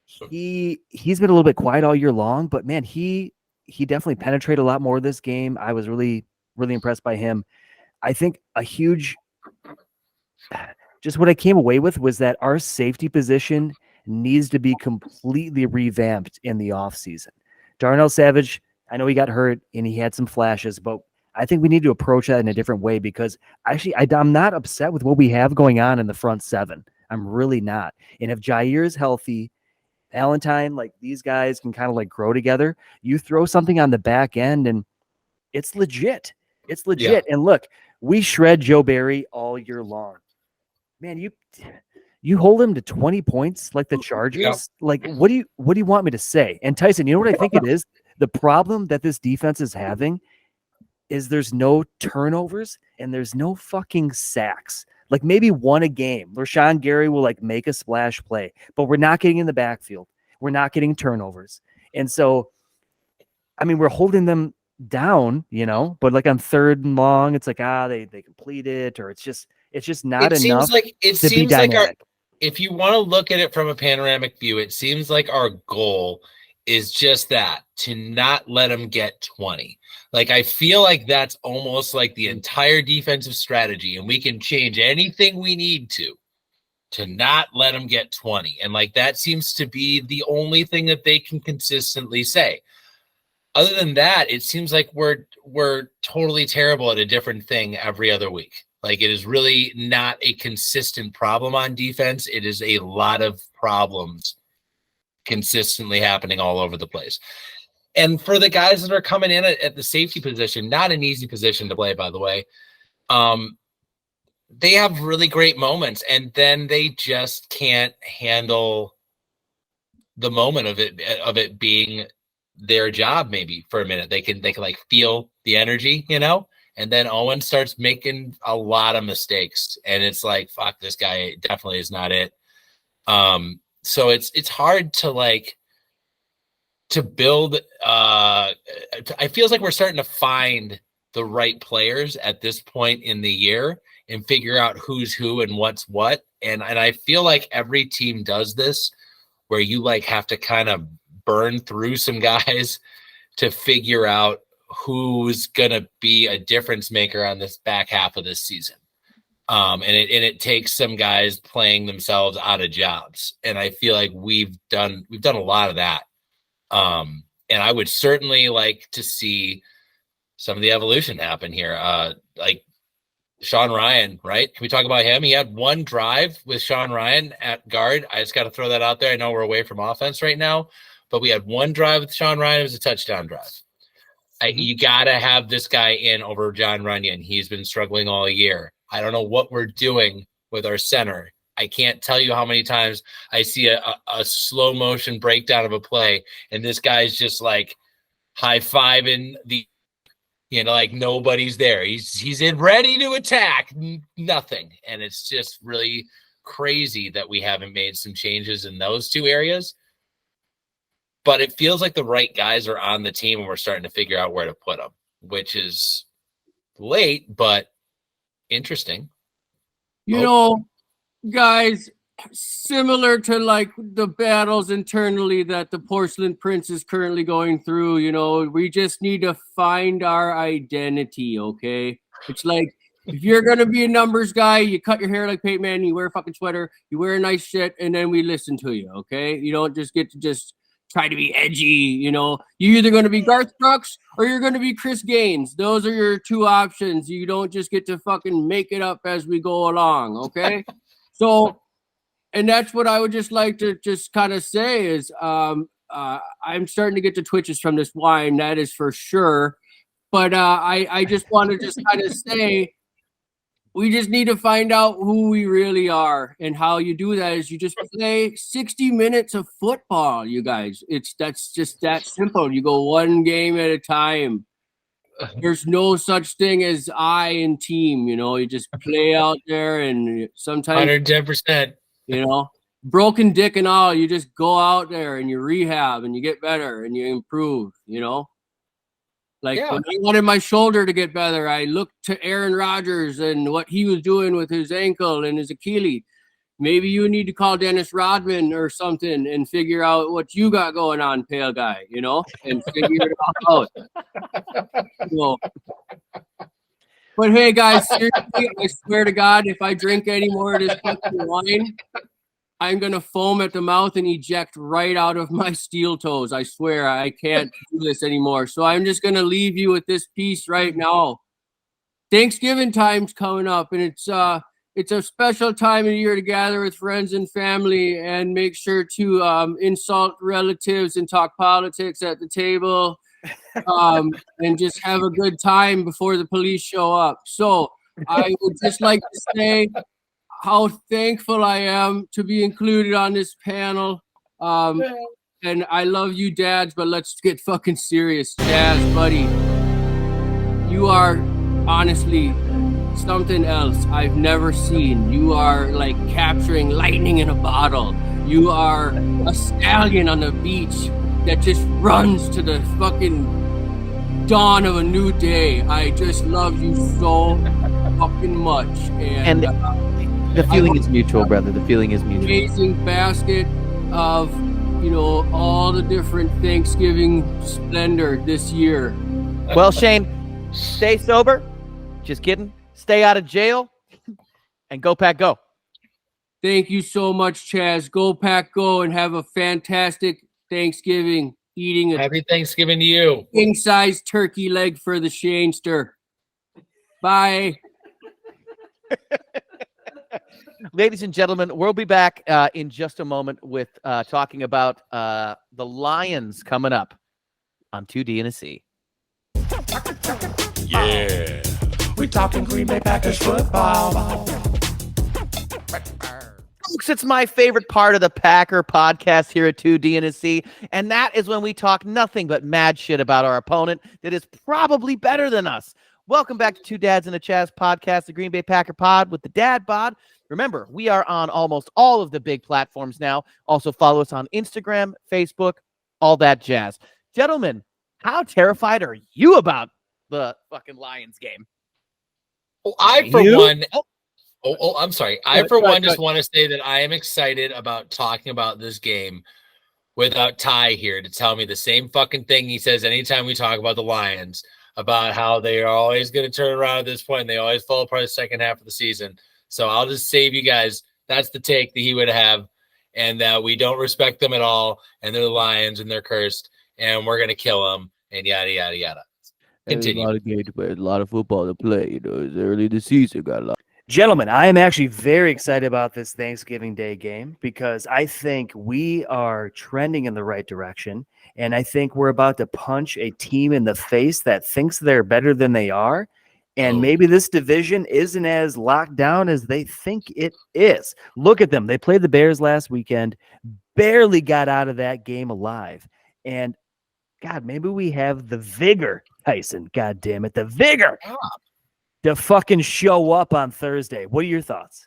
He's been a little bit quiet all year long, but man, he definitely penetrated a lot more this game. I was really, really impressed by him. I think just what I came away with was that our safety position needs to be completely revamped in the offseason. Darnell Savage, I know he got hurt and he had some flashes, but I think we need to approach that in a different way because actually I'm not upset with what we have going on in the front seven. I'm really not. And if Jair is healthy, Valentine, like these guys can kind of like grow together. You throw something on the back end and it's legit. It's legit. And look, we shred Joe Barry all year long. Man, you hold him to 20 points like the Chargers. Yeah. Like, what do you want me to say? And Tyson, you know what I think it is? The problem that this defense is having is there's no turnovers and there's no fucking sacks. Like maybe one a game. Rashawn Gary will like make a splash play, but we're not getting in the backfield. We're not getting turnovers. And so, I mean, we're holding them down, you know, but like on 3rd and long, it's like, they complete it, or it's just not enough It to be seems like dynamic. if you want to look at it from a panoramic view, it seems like our goal is just that, to not let them get 20. Like, I feel like that's almost like the entire defensive strategy, and we can change anything we need to not let them get 20. And like, that seems to be the only thing that they can consistently say. Other than that, it seems like we're totally terrible at a different thing every other week. Like, it is really not a consistent problem on defense. It is a lot of problems consistently happening all over the place. And for the guys that are coming in at the safety position, not an easy position to play, by the way, they have really great moments, and then they just can't handle the moment of it being their job. Maybe for a minute they can like feel the energy, you know, and then Owen starts making a lot of mistakes, and it's like, fuck, this guy definitely is not it. So it's hard to build. I feel like we're starting to find the right players at this point in the year and figure out who's who and what's what. And I feel like every team does this, where you like have to kind of burn through some guys to figure out who's gonna be a difference maker on this back half of this season. And it takes some guys playing themselves out of jobs. And I feel like we've done a lot of that. And I would certainly like to see some of the evolution happen here. Like Sean Ryan, right? Can we talk about him? He had one drive with Sean Ryan at guard. I just got to throw that out there. I know we're away from offense right now, but we had one drive with Sean Ryan. It was a touchdown drive. You got to have this guy in over John Runyon. He's been struggling all year. I don't know what we're doing with our center. I can't tell you how many times I see a slow motion breakdown of a play, and this guy's just like high-fiving the, like nobody's there. He's in ready to attack, nothing. And it's just really crazy that we haven't made some changes in those two areas. But it feels like the right guys are on the team, and we're starting to figure out where to put them, which is late, but interesting. You know, guys, similar to like the battles internally that the Porcelain Prince is currently going through, we just need to find our identity, okay? It's like, if you're going to be a numbers guy, you cut your hair like Peyton Manning, you wear a fucking sweater, you wear a nice shit, and then we listen to you, okay? You don't just get to just try to be edgy, You're either going to be Garth Brooks or you're going to be Chris Gaines. Those are your two options. You don't just get to fucking make it up as we go along, okay? So, and that's what I would just like to just kind of say is I'm starting to get the twitches from this wine, that is for sure. But I just want to just kind of say, we just need to find out who we really are, and how you do that is you just play 60 minutes of football, you guys. That's just that simple. You go one game at a time. There's no such thing as I and team, you just play out there, and sometimes 110%, broken dick and all, you just go out there and you rehab and you get better and you improve, Like when I wanted my shoulder to get better, I looked to Aaron Rodgers and what he was doing with his ankle and his Achilles. Maybe you need to call Dennis Rodman or something and figure out what you got going on, pale guy, and figure it out. But hey, guys, seriously, I swear to God, if I drink any more of this fucking wine, I'm gonna foam at the mouth and eject right out of my steel toes. I swear I can't do this anymore. So I'm just gonna leave you with this piece right now. Thanksgiving time's coming up, and it's a special time of year to gather with friends and family and make sure to insult relatives and talk politics at the table, and just have a good time before the police show up. So I would just like to say how thankful I am to be included on this panel. And I love you, dads, but let's get fucking serious. Jazz, buddy, you are honestly something else I've never seen. You are like capturing lightning in a bottle. You are a stallion on the beach that just runs to the fucking dawn of a new day. I just love you so fucking much. And the feeling is mutual, brother. The feeling is mutual. Amazing basket of, all the different Thanksgiving splendor this year. Well, Shane, stay sober. Just kidding. Stay out of jail. And go Pack Go. Thank you so much, Chaz. Go Pack Go and have a fantastic Thanksgiving. Eating a Happy Thanksgiving to you. king-size turkey leg for the Shanester. Bye. Ladies and gentlemen, we'll be back in just a moment with talking about the Lions coming up on 2D and a C. Yeah. We talking Green Bay Packers football. Folks, it's my favorite part of the Packer podcast here at 2D and a C, and that is when we talk nothing but mad shit about our opponent that is probably better than us. Welcome back to Two Dads and a Chaz podcast, the Green Bay Packer pod with the Dad Bod. Remember, we are on almost all of the big platforms now. Also follow us on Instagram, Facebook, all that jazz. Gentlemen, how terrified are you about the fucking Lions game? Well, I'm sorry. I, for one, just want to say that I am excited about talking about this game without Ty here to tell me the same fucking thing he says anytime we talk about the Lions, about how they are always going to turn around at this point and they always fall apart the second half of the season. So I'll just save you guys. That's the take that he would have, and that we don't respect them at all, and they're the Lions and they're cursed, and we're going to kill them, and yada, yada, yada. Continue. A lot of games to play, a lot of football to play. It's early this season. Got a lot. Gentlemen, I am actually very excited about this Thanksgiving Day game because I think we are trending in the right direction. And I think we're about to punch a team in the face that thinks they're better than they are. And maybe this division isn't as locked down as they think it is. Look at them. They played the Bears last weekend, barely got out of that game alive. And God, maybe we have the vigor, Tyson. God damn it, the vigor to fucking show up on Thursday. What are your thoughts?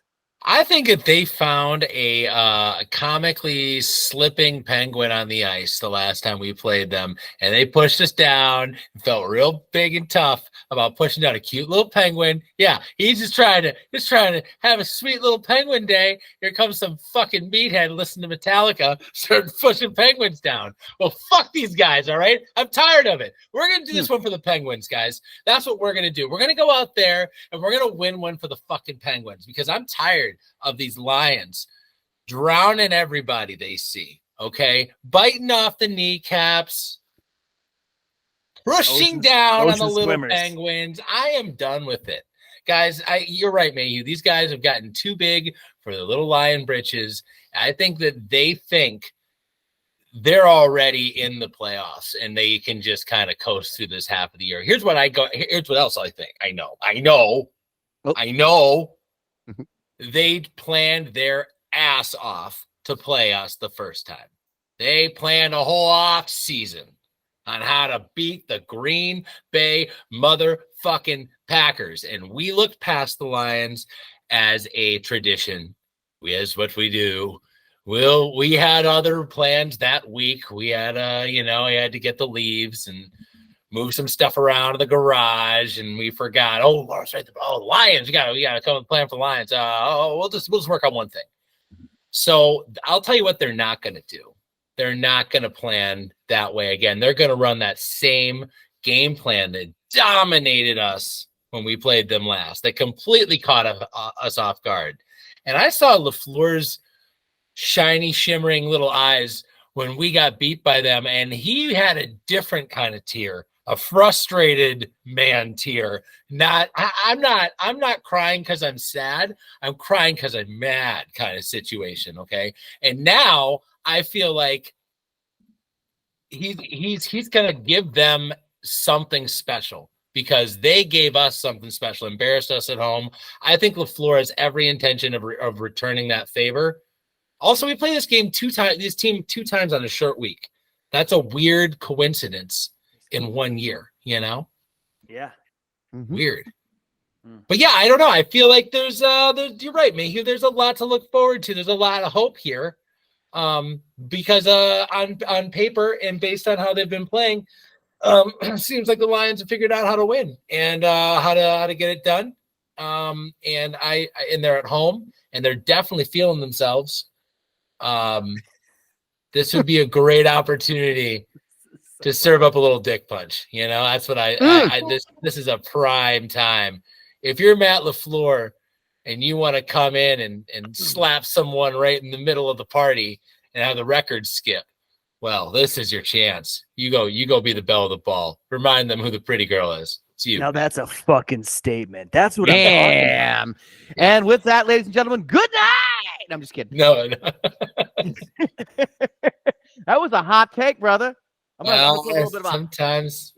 I think if they found a comically slipping penguin on the ice the last time we played them, and they pushed us down, felt real big and tough about pushing down a cute little penguin. Yeah, he's just trying to have a sweet little penguin day. Here comes some fucking meathead listening to Metallica, start pushing penguins down. Well, fuck these guys, all right? I'm tired of it. We're gonna do this one for the Penguins, guys. That's what we're gonna do. We're gonna go out there and we're gonna win one for the fucking Penguins because I'm tired of these Lions drowning everybody they see, okay? Biting off the kneecaps, pushing down on the little Penguins. I am done with it. Guys, you're right, Mayhew. These guys have gotten too big for the little lion britches. I think that they think they're already in the playoffs and they can just kind of coast through this half of the year. Here's what else I think. I know. They planned their ass off to play us the first time. They planned a whole off season on how to beat the Green Bay motherfucking Packers. And we looked past the Lions as a tradition. Is what we do. We had other plans that week. We had, we had to get the leaves and move some stuff around in the garage, and we forgot. Lions! We gotta come and plan for Lions. We'll just work on one thing. So I'll tell you what they're not going to do. They're not going to plan that way again. They're going to run that same game plan that dominated us when we played them last. They completely caught us off guard. And I saw LaFleur's shiny, shimmering little eyes when we got beat by them, and he had a different kind of tear, a frustrated man tear. I'm not crying because I'm sad. I'm crying because I'm mad kind of situation. Okay. And now I feel like he's gonna give them something special because they gave us something special, embarrassed us at home. I think LaFleur has every intention of returning that favor. Also, we play this team two times on a short week. That's a weird coincidence in 1 year, you know? Yeah. Weird. But yeah, I don't know. I feel like there's you're right, Mayhew. There's a lot to look forward to. There's a lot of hope here. Because on paper and based on how they've been playing, seems like the Lions have figured out how to win and how to get it done. And they're at home and they're definitely feeling themselves. This would be a great opportunity to serve up a little dick punch. You know, that's what this is a prime time. If you're Matt LaFleur and you want to come in and slap someone right in the middle of the party and have the record skip, well, this is your chance. You go be the belle of the ball. Remind them who the pretty girl is. It's you. Now that's a fucking statement. That's what I'm talking about. Damn. And with that, ladies and gentlemen, good night. I'm just kidding. No. That was a hot take, brother. Well, sometimes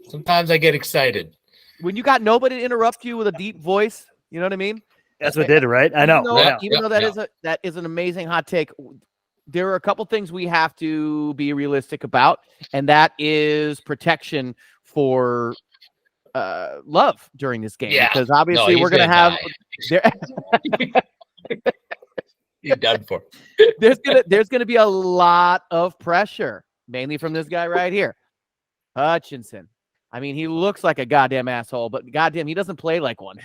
I get excited. When you got nobody to interrupt you with a deep voice, you know what I mean? That's what did it, right? I know. Even though that is an amazing hot take, there are a couple things we have to be realistic about, and that is protection for Love during this game. Yeah. Because obviously we're going to have He's done for. there's gonna be a lot of pressure, mainly from this guy right here, Hutchinson. I mean, he looks like a goddamn asshole, but goddamn, he doesn't play like one.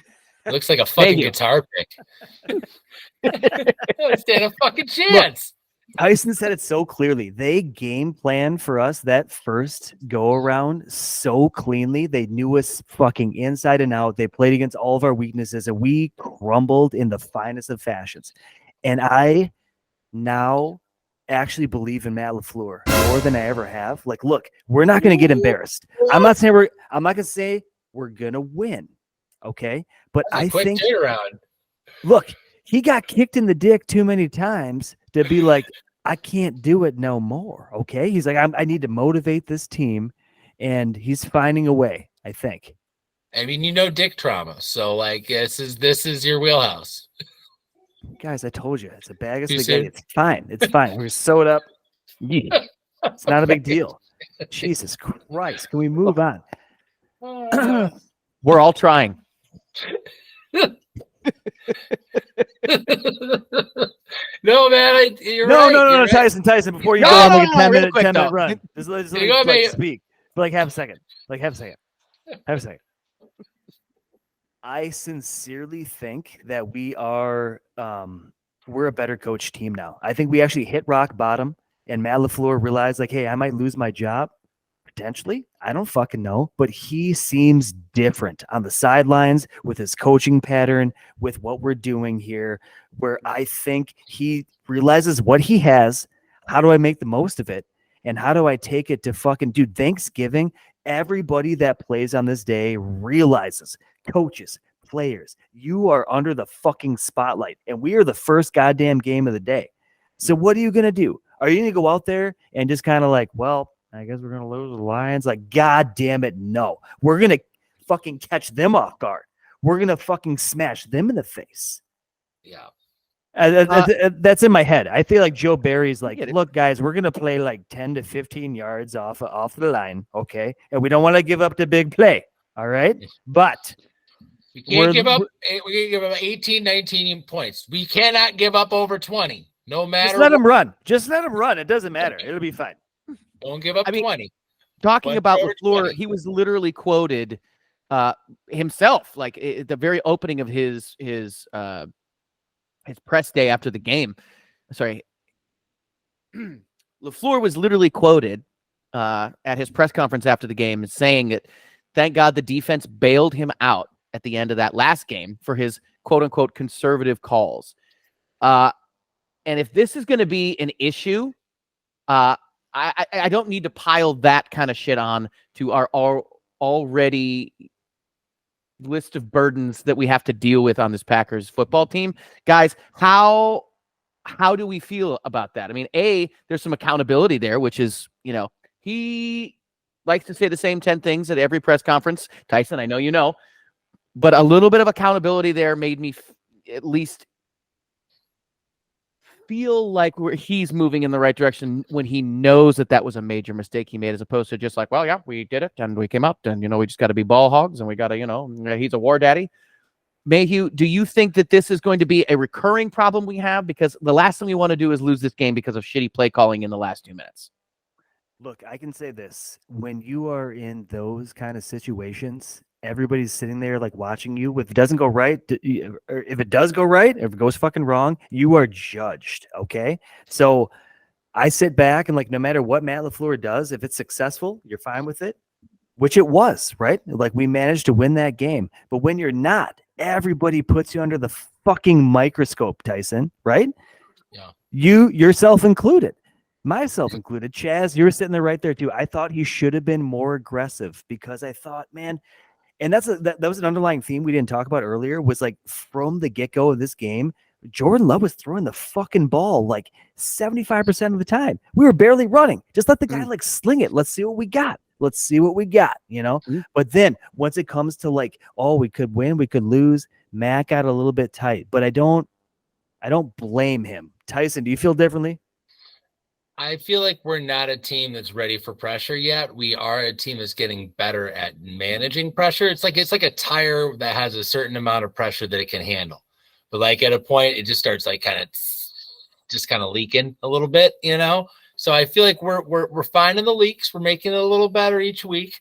Looks like a fucking guitar pick. Don't stand a fucking chance. Look, Tyson said it so clearly. They game planned for us that first go around so cleanly. They knew us fucking inside and out. They played against all of our weaknesses, and we crumbled in the finest of fashions. And I now actually believe in Matt LaFleur more than I ever have. Like, look, we're not going to get embarrassed. I'm not going to say we're going to win. Okay. But I think, look, he got kicked in the dick too many times to be like, I can't do it no more. Okay. He's like, I need to motivate this team, and he's finding a way, I think. I mean, dick trauma. So like, this is your wheelhouse. Guys, I told you, it's a bag of spaghetti. It's fine. It's fine. We're sew it up. Yeah. It's not a big deal. Jesus Christ. Can we move on? We're all trying. No, man. You're no, right. no, right. Tyson, before you go on like a 10-minute run. Just let me speak for like half a second. I sincerely think that we are we're a better coach team now. I think we actually hit rock bottom, and Matt LaFleur realized, like, hey, I might lose my job. Potentially. I don't fucking know. But he seems different on the sidelines with his coaching pattern, with what we're doing here, where I think he realizes what he has. How do I make the most of it? And how do I take it to fucking, dude, Thanksgiving, everybody that plays on this day realizes, coaches, players, you are under the fucking spotlight, and we are the first goddamn game of the day. So what are you going to do? Are you going to go out there and just kind of like, well, I guess we're going to lose the Lions? Like, God damn it, no. We're going to fucking catch them off guard. We're going to fucking smash them in the face. Yeah. That's in my head. I feel like Joe Barry's like, look, guys, we're going to play like 10 to 15 yards off the line, okay? And we don't want to give up the big play, all right? But we can't give up 18, 19 points. We cannot give up over 20, no matter. Just let them run. Just let them run. It doesn't matter. It'll be fine. Don't give up 20. Talking about LaFleur, he was literally quoted himself, like at the very opening of his press day after the game. Sorry. LaFleur was literally quoted at his press conference after the game saying that, thank God the defense bailed him out at the end of that last game for his quote unquote conservative calls. And if this is going to be an issue, I don't need to pile that kind of shit on to our already list of burdens that we have to deal with on this Packers football team. Guys, how do we feel about that? I mean, there's some accountability there, which is, he likes to say the same 10 things at every press conference. Tyson, I know you know, but a little bit of accountability there made me at least feel like he's moving in the right direction when he knows that was a major mistake he made, as opposed to just like, well, yeah, we did it and we came up and, we just got to be ball hogs and we got to, he's a war daddy. Mayhew, do you think that this is going to be a recurring problem we have? Because the last thing we want to do is lose this game because of shitty play calling in the last 2 minutes. Look, I can say this. When you are in those kind of situations, everybody's sitting there like watching you. If it doesn't go right, or if it does go right, if it goes fucking wrong, you are judged. Okay. So I sit back and like, no matter what Matt LaFleur does, if it's successful, you're fine with it, which it was, right? Like we managed to win that game. But when you're not, everybody puts you under the fucking microscope, Tyson, right? Yeah. You yourself included. Myself included. Chaz, you were sitting there right there too. I thought he should have been more aggressive because I thought, man, and that was an underlying theme we didn't talk about earlier, was like from the get-go of this game, Jordan Love was throwing the fucking ball like 75% of the time. We were barely running. Just let the guy like sling it. Let's see what we got. Let's see what we got, But then once it comes to like, oh, we could win, we could lose, Matt got a little bit tight. But I don't blame him. Tyson, do you feel differently? I feel like we're not a team that's ready for pressure yet. We are a team that's getting better at managing pressure. It's like a tire that has a certain amount of pressure that it can handle. But like at a point, it just starts like kind of leaking a little bit, So I feel like we're finding the leaks. We're making it a little better each week.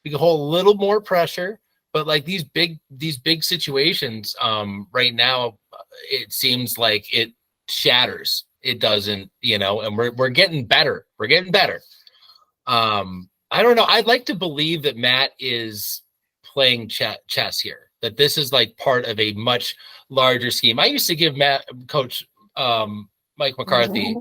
We can hold a little more pressure, but like these big situations, right now, it seems like it shatters. It doesn't, and we're getting better. We're getting better. I don't know. I'd like to believe that Matt is playing chess here, that this is like part of a much larger scheme. I used to give Coach Mike McCarthy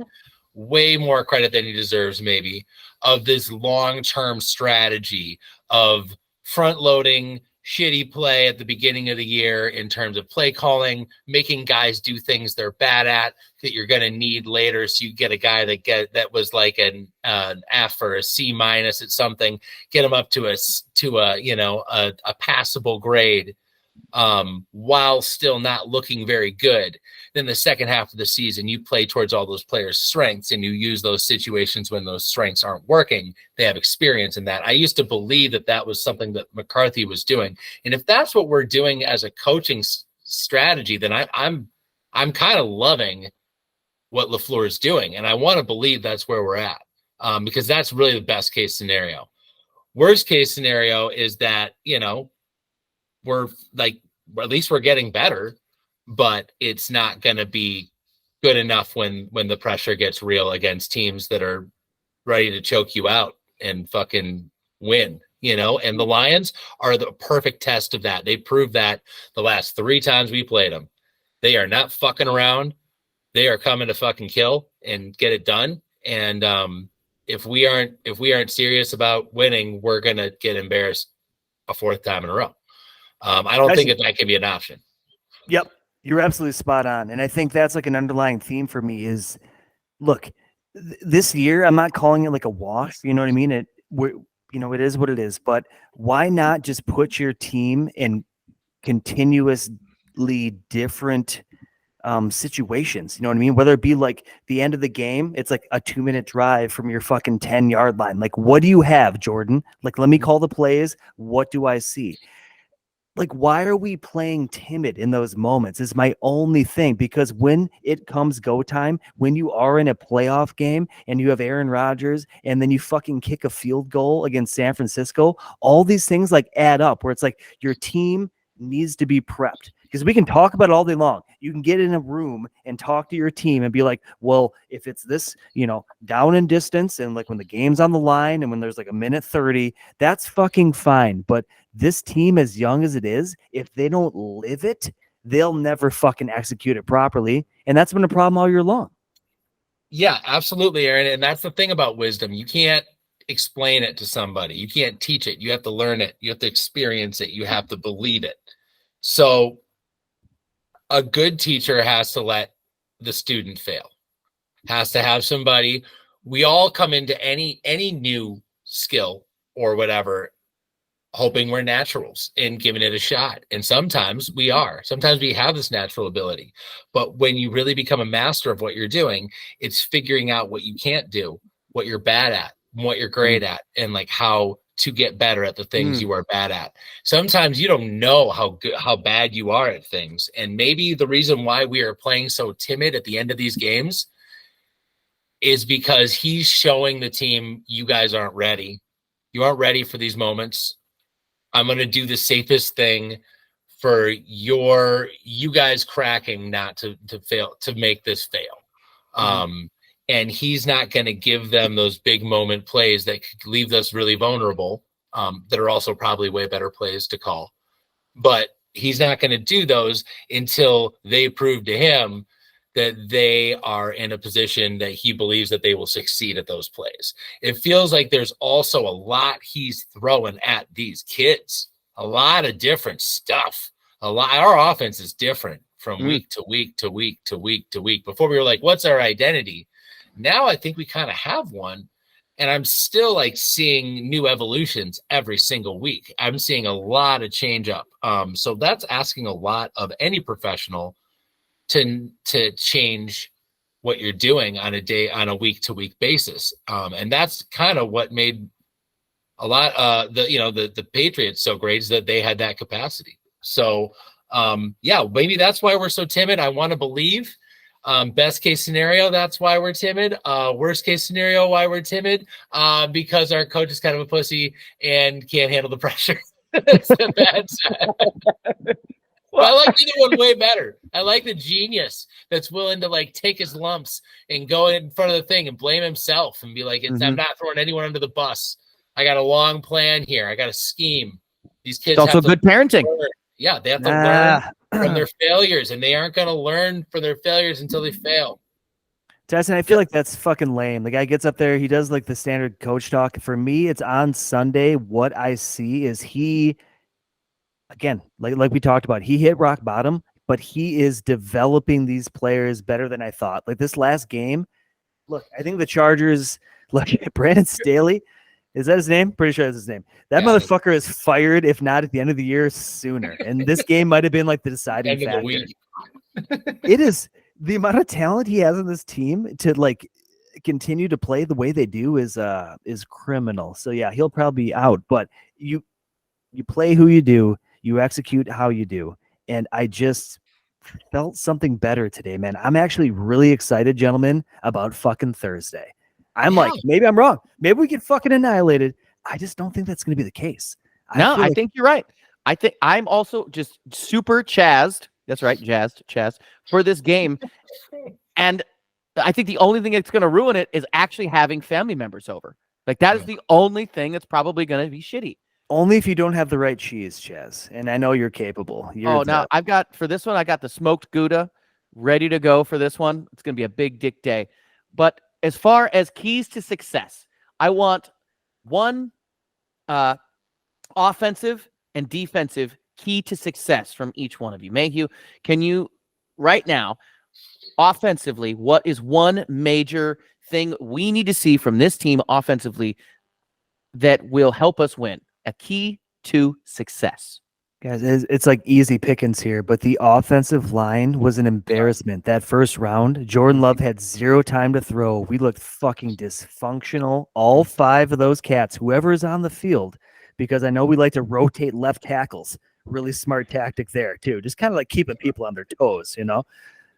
way more credit than he deserves, maybe, of this long-term strategy of front-loading shitty play at the beginning of the year in terms of play calling, making guys do things they're bad at that you're going to need later. So you get a guy that was like an F or a C- at something, get him up to a passable grade, while still not looking very good. Then the second half of the season, you play towards all those players' strengths and you use those situations when those strengths aren't working. They have experience in that. I used to believe that was something that McCarthy was doing. And if that's what we're doing as a coaching strategy, then I'm kind of loving what LaFleur is doing. And I want to believe that's where we're at, because that's really the best case scenario. Worst case scenario is that, we're like, at least we're getting better, but it's not going to be good enough when the pressure gets real against teams that are ready to choke you out and fucking win, and the Lions are the perfect test of that. They proved that the last 3 times we played them. They are not fucking around. They are coming to fucking kill and get it done. And if we aren't serious about winning, we're going to get embarrassed a 4th time in a row. I don't think that can be an option. Yep. You're absolutely spot on. And I think that's like an underlying theme for me is, look, this year, I'm not calling it like a wash. You know what I mean? It is what it is, but why not just put your team in continuously different situations? You know what I mean? Whether it be like the end of the game, it's like a 2-minute drive from your fucking 10-yard line. Like, what do you have, Jordan? Like, let me call the plays. What do I see? Like, why are we playing timid in those moments is my only thing, because when it comes go time, when you are in a playoff game and you have Aaron Rodgers and then you fucking kick a field goal against San Francisco, all these things like add up where it's like your team needs to be prepped, because we can talk about it all day long. You can get in a room and talk to your team and be like, well, if it's this, down in distance and like when the game's on the line and when there's like a minute 30, that's fucking fine. But this team, as young as it is, if they don't live it, they'll never fucking execute it properly. And that's been a problem all year long. Yeah, absolutely, Aaron. And that's the thing about wisdom. You can't explain it to somebody. You can't teach it. You have to learn it. You have to experience it. You have to believe it. So a good teacher has to let the student fail, has to have somebody. We all come into any new skill or whatever hoping we're naturals and giving it a shot. And sometimes we are. Sometimes we have this natural ability. But when you really become a master of what you're doing, it's figuring out what you can't do, what you're bad at, what you're great at, and like how to get better at the things you are bad at. Sometimes you don't know how bad you are at things. And maybe the reason why we are playing so timid at the end of these games is because he's showing the team, you guys aren't ready. You aren't ready for these moments. I'm going to do the safest thing for you guys cracking, not to fail, to make this fail. And he's not going to give them those big moment plays that could leave us really vulnerable, that are also probably way better plays to call. But he's not going to do those until they prove to him that they are in a position that he believes that they will succeed at those plays. It feels like there's also a lot he's throwing at these kids, a lot of different stuff. Our offense is different from week to week to week to week to week. Before we were like, what's our identity? Now I think we kind of have one, and I'm still like seeing new evolutions every single week. I'm seeing a lot of change up. So that's asking a lot of any professional to change what you're doing on a week to week basis. And that's kind of what made a lot the Patriots so great, is that they had that capacity. So maybe that's why we're so timid. I want to believe. Best case scenario, that's why we're timid. Worst case scenario, why we're timid, because our coach is kind of a pussy and can't handle the pressure. That's the bad side. Well, I like either one way better. I like the genius that's willing to like take his lumps and go in front of the thing and blame himself and be like, I'm not throwing anyone under the bus. I got a long plan here. I got a scheme. These kids It's also good parenting. Yeah, they have to learn from their failures, and they aren't going to learn from their failures until they fail. Tyson, I feel like that's fucking lame. The guy gets up there, he does like the standard coach talk. For me, it's on Sunday. What I see is he, again, like we talked about, he hit rock bottom, but he is developing these players better than I thought. Like this last game, look, I think the Chargers, look, Brandon Staley, is that his name? Pretty sure that's his name. That motherfucker is fired, if not at the end of the year, sooner. And this game might have been like the deciding factor. It is the amount of talent he has on this team to like continue to play the way they do is criminal. So yeah, he'll probably be out. But you play who you do, you execute how you do, and I just felt something better today, man. I'm actually really excited, gentlemen, about fucking Thursday. I'm like, maybe I'm wrong. Maybe we get fucking annihilated. I just don't think that's going to be the case. I think you're right. I think I'm also just super chazzed. That's right, jazzed for this game. And I think the only thing that's going to ruin it is actually having family members over. Like that is the only thing that's probably going to be shitty. Only if you don't have the right cheese, Chaz. And I know you're capable. Now I've got, for this one, I got the smoked Gouda ready to go for this one. It's going to be a big dick day. But as far as keys to success, I want one offensive and defensive key to success from each one of you. Mayhew, can you right now, offensively, what is one major thing we need to see from this team offensively that will help us win? A key to success. Guys, it's like easy pickings here, but the offensive line was an embarrassment. That first round, Jordan Love had 0 time to throw. We looked fucking dysfunctional. All 5 of those cats, whoever is on the field, because I know we like to rotate left tackles. Really smart tactic there, too. Just kind of like keeping people on their toes, you know?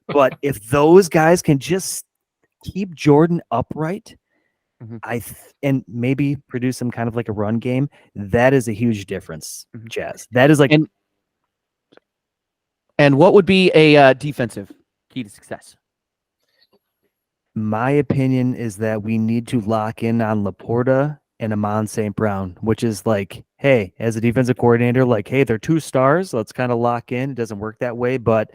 But if those guys can just keep Jordan upright, and maybe produce some kind of like a run game, that is a huge difference, Jazz. That is like, and what would be a defensive key to success? My opinion is that we need to lock in on Laporta and Amon St. Brown, which is like, hey, as a defensive coordinator, like, hey, they're 2 stars. Let's kind of lock in. It doesn't work that way, but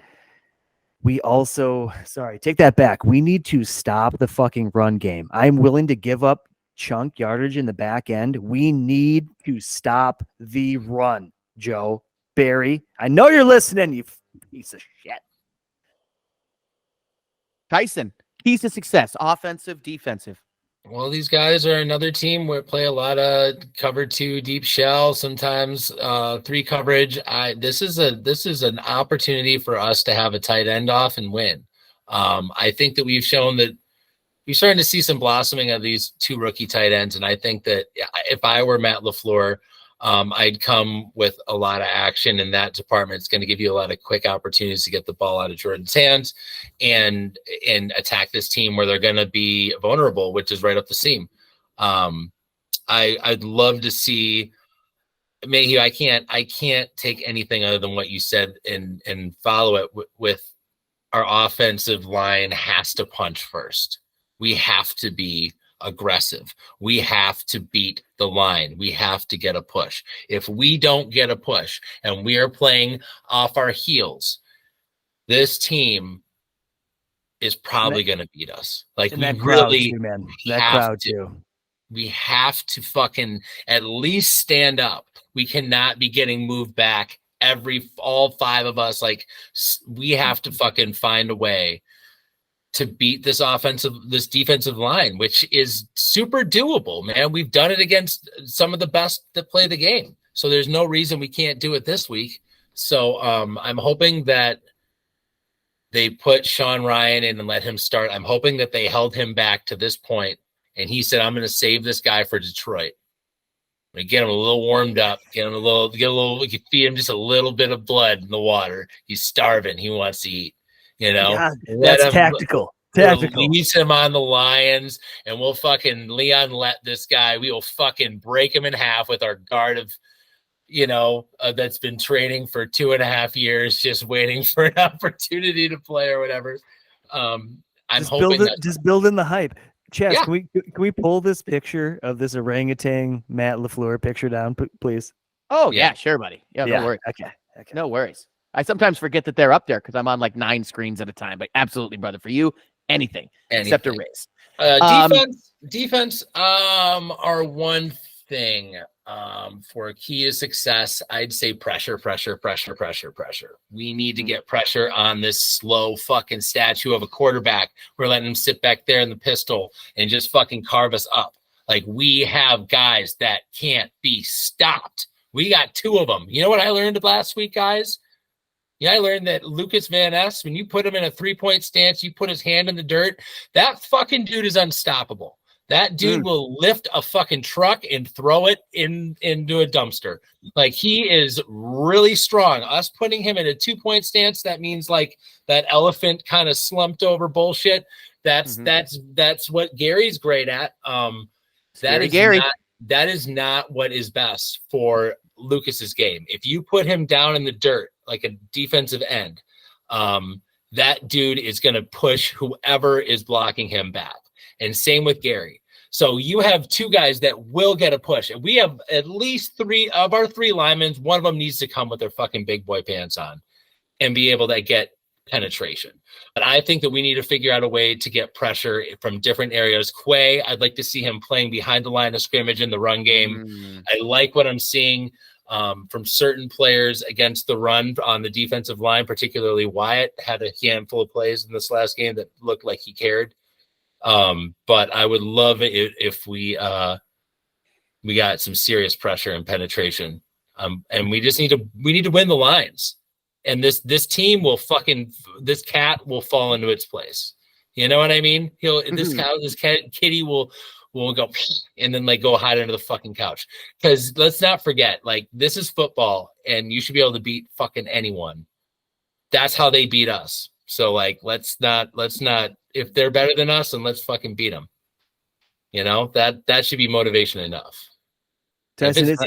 We also, sorry, take that back. We need to stop the fucking run game. I'm willing to give up chunk yardage in the back end. We need to stop the run, Joe. Barry, I know you're listening, you piece of shit. Tyson, keys to success, offensive, defensive. Well, these guys are another team where play a lot of cover 2 deep shell, sometimes 3 coverage. This is an opportunity for us to have a tight end off and win. I think that we've shown that we're starting to see some blossoming of these 2 rookie tight ends, and I think that if I were Matt LaFleur, I'd come with a lot of action in that department. It's going to give you a lot of quick opportunities to get the ball out of Jordan's hands and attack this team where they're going to be vulnerable, which is right up the seam. I'd love to see Mayhew. I can't take anything other than what you said and follow it with our offensive line has to punch first. We have to be aggressive. We have to beat the line. We have to get a push. If we don't get a push and we are playing off our heels, this team is probably going to beat us. Like, And we that crowd really too, man. That have crowd to. too. We have to fucking at least stand up. We cannot be getting moved back all 5 of us. Like, we have to fucking find a way to beat this defensive line, which is super doable, man. We've done it against some of the best that play the game. So there's no reason we can't do it this week. So I'm hoping that they put Sean Ryan in and let him start. I'm hoping that they held him back to this point, and he said, I'm going to save this guy for Detroit. I'm going to get him a little warmed up, we can feed him just a little bit of blood in the water. He's starving. He wants to eat. Yeah, that's tactical. Release him on the Lions, and we'll fucking Leon let this guy. We will fucking break him in half with our guard of, that's been training for 2.5 years, just waiting for an opportunity to play or whatever. I'm hoping just build in the hype. Chaz, Yeah. can we pull this picture of this orangutan Matt LaFleur picture down, please? Oh, Yeah. yeah, sure, buddy. Yeah, no worries. Okay. No worries. I sometimes forget that they're up there because I'm on like 9 screens at a time. But absolutely, brother, for you, anything. Except a raise. Defense are one thing. For a key to success, I'd say pressure. We need to get pressure on this slow fucking statue of a quarterback. We're letting him sit back there in the pistol and just fucking carve us up. Like, we have guys that can't be stopped. We got 2 of them. You know what I learned last week, guys? Yeah, I learned that Lucas Van Ness, when you put him in a 3-point stance, you put his hand in the dirt, that fucking dude is unstoppable. That dude will lift a fucking truck and throw it into a dumpster. Like, he is really strong. Us putting him in a 2-point stance, that means like that elephant kind of slumped over bullshit. That's what Gary's great at. That is not what is best for Lucas's game. If you put him down in the dirt like a defensive end, that dude is going to push whoever is blocking him back. And same with Gary. So you have 2 guys that will get a push. And we have at least 3 of our 3 linemen. One of them needs to come with their fucking big boy pants on and be able to get penetration. But I think that we need to figure out a way to get pressure from different areas. Quay, I'd like to see him playing behind the line of scrimmage in the run game. I like what I'm seeing from certain players against the run on the defensive line, particularly Wyatt had a handful of plays in this last game that looked like he cared. But I would love it if we got some serious pressure and penetration. And we need to win the lines. And this team will this cat will fall into its place. You know what I mean? This kitty will go and then like go hide under the fucking couch. Because let's not forget, like, this is football and you should be able to beat fucking anyone. That's how they beat us. So like, let's not, if they're better than us, then let's fucking beat them. That should be motivation enough. Tyson,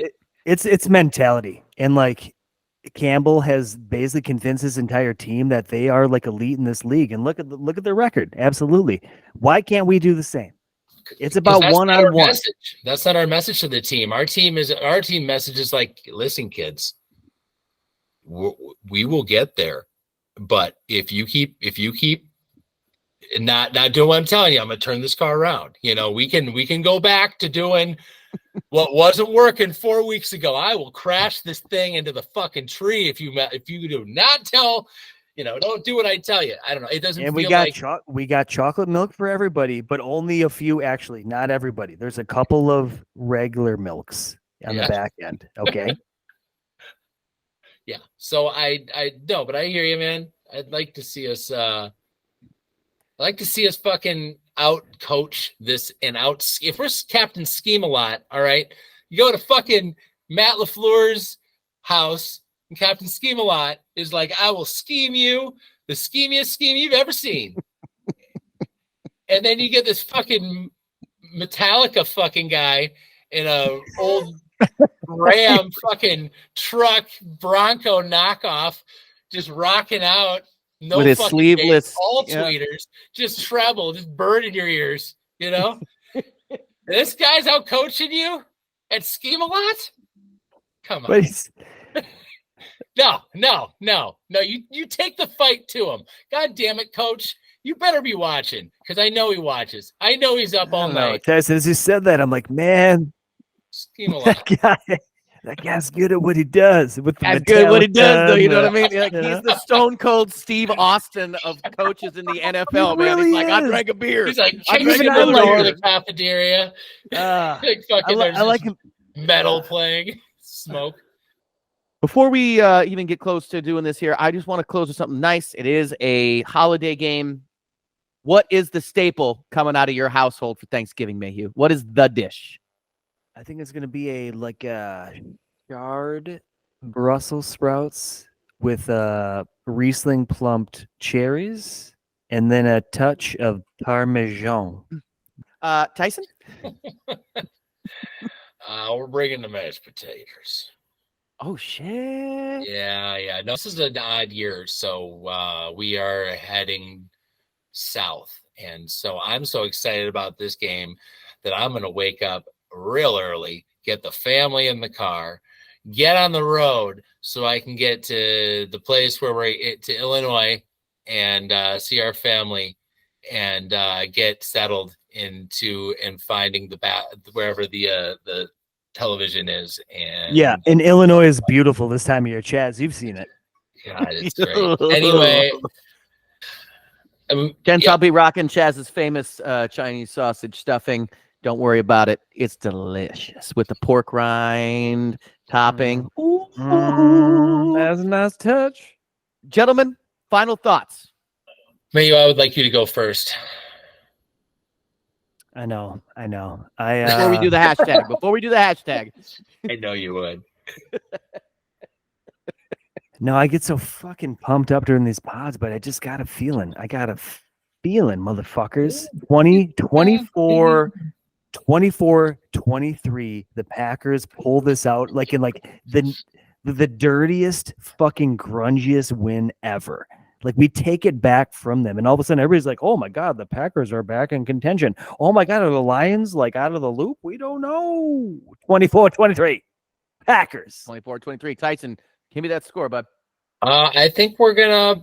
it's mentality. And like, Campbell has basically convinced his entire team that they are like elite in this league. And look at their record. Absolutely. Why can't we do the same? It's about one-on-one. That's not our message to the team. Our team message is like, listen, kids, we will get there. But if you keep not doing what I'm telling you, I'm gonna turn this car around. You know, we can go back to doing what wasn't working 4 weeks ago. I will crash this thing into the fucking tree if you do not tell, don't do what I tell you. I don't know. It doesn't. And feel we got chocolate milk for everybody, but only a few actually, not everybody. There's a couple of regular milks on the back end. Okay. Yeah. So I no, but I hear you, man. I'd like to see us fucking out coach this and out. If we're Captain Scheme a lot, all right, you go to fucking Matt LaFleur's house, and Captain Scheme a lot is like, I will scheme you, the schemiest scheme you've ever seen. And then you get this fucking Metallica fucking guy in a old Ram fucking truck Bronco knockoff, just rocking out. No with his fucking sleeveless, bass, all tweeters, just treble, just bird in your ears, This guy's out coaching you at Scheme a lot? Come on. No. You take the fight to him. God damn it, coach. You better be watching, because I know he watches. I know he's up all night. Tyson, as you said that, I'm like, man, Scheme a lot. that guy's good at what he does. That's good what he does, though. You know what I mean? Like, you know? he's the stone cold Steve Austin of coaches in the NFL, man. really He's like, I is. drank a beer. He's like, I chasing drank the another door beer. of the cafeteria. Ah, Like fucking, I like him. metal playing, smoke. Before we even get close to doing this here, I just want to close with something nice. It is a holiday game. What is the staple coming out of your household for Thanksgiving, Mayhew? What is the dish? I think it's gonna be a charred Brussels sprouts with Riesling plumped cherries and then a touch of Parmesan. Tyson? We're bringing the mashed potatoes. Oh, shit. Yeah. No, this is an odd year, so we are heading south, and so I'm so excited about this game that I'm going to wake up real early, get the family in the car, get on the road so I can get to the place where we're to Illinois and see our family and get settled into and finding wherever the television is. And And Illinois is beautiful this time of year. Chaz, you've seen it. God, it's great. Anyway, Gents, I'll be rocking Chaz's famous Chinese sausage stuffing. Don't worry about it. It's delicious with the pork rind topping. That's a nice touch. Gentlemen, final thoughts. Mayo, I would like you to go first. I know. Before we do the hashtag. I know you would. No, I get so fucking pumped up during these pods, but I just got a feeling. Motherfuckers. 24-23. The Packers pull this out like in the dirtiest, fucking grungiest win ever. Like, we take it back from them, and all of a sudden everybody's like, oh my God, the Packers are back in contention. Oh my God, are the Lions like out of the loop? We don't know. 24-23. Packers. 24-23. Tyson, give me that score, bud. I think we're gonna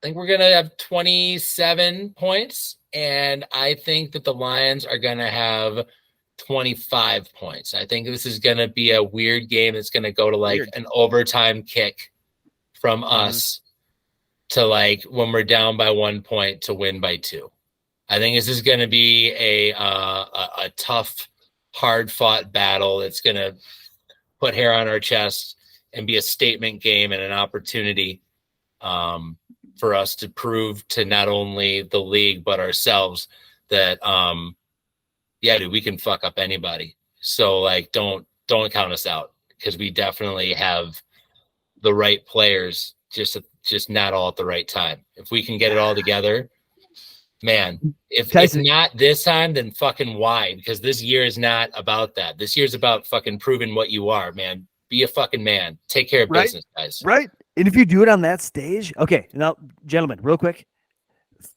have 27 points, and I think that the Lions are gonna have 25 points. I think this is gonna be a weird game. It's gonna go to an overtime kick from us to when we're down by 1 point to win by 2. I think this is gonna be a tough, hard-fought battle. It's gonna put hair on our chest and be a statement game and an opportunity for us to prove to not only the league but ourselves that dude, we can fuck up anybody. So don't count us out, because we definitely have the right players, just not all at the right time. If we can get it all together, man, if not this time, then fucking why? Because this year is not about that. This year's about fucking proving what you are, man. Be a fucking man. Take care of business, guys. Right. And if you do it on that stage, okay. Now, gentlemen, real quick.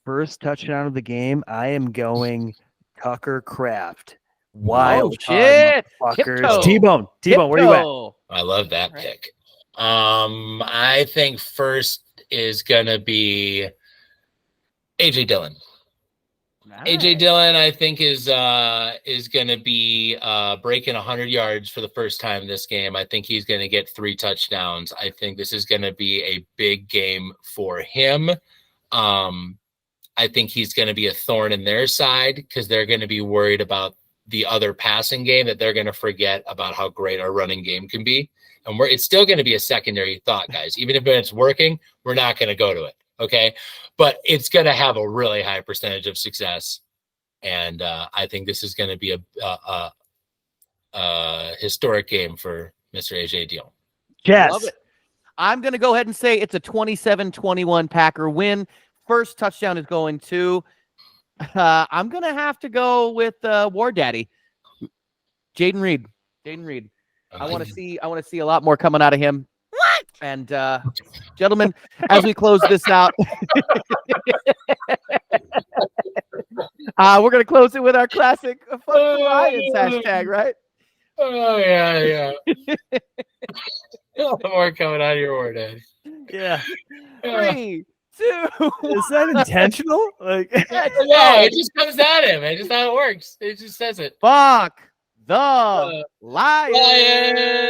First touchdown of the game, I am going Tucker Kraft. Wild shit. fuckers. Tiptoe. T-Bone, where you at? I love that pick. I think first is gonna be AJ Dillon. AJ Dillon, I think, is going to be breaking 100 yards for the first time this game. I think he's going to get 3 touchdowns. I think this is going to be a big game for him. I think he's going to be a thorn in their side because they're going to be worried about the other passing game, that they're going to forget about how great our running game can be. And it's still going to be a secondary thought, guys. Even if it's working, we're not going to go to it. Okay. But it's going to have a really high percentage of success. And I think this is going to be a historic game for Mr. AJ Dillon. Yes. Love it. I'm going to go ahead and say it's a 27-21 Packer win. First touchdown is going to, I'm going to have to go with War Daddy, Jaden Reed. I want to see a lot more coming out of him. And gentlemen, as we close this out, we're going to close it with our classic Fuck the Lions hashtag, right? Oh, yeah. More coming out of your word, Ed. Yeah. 3, 2, Is that intentional? Like, No, it just comes at him. It's just how it works. It just says it. fuck the Lions.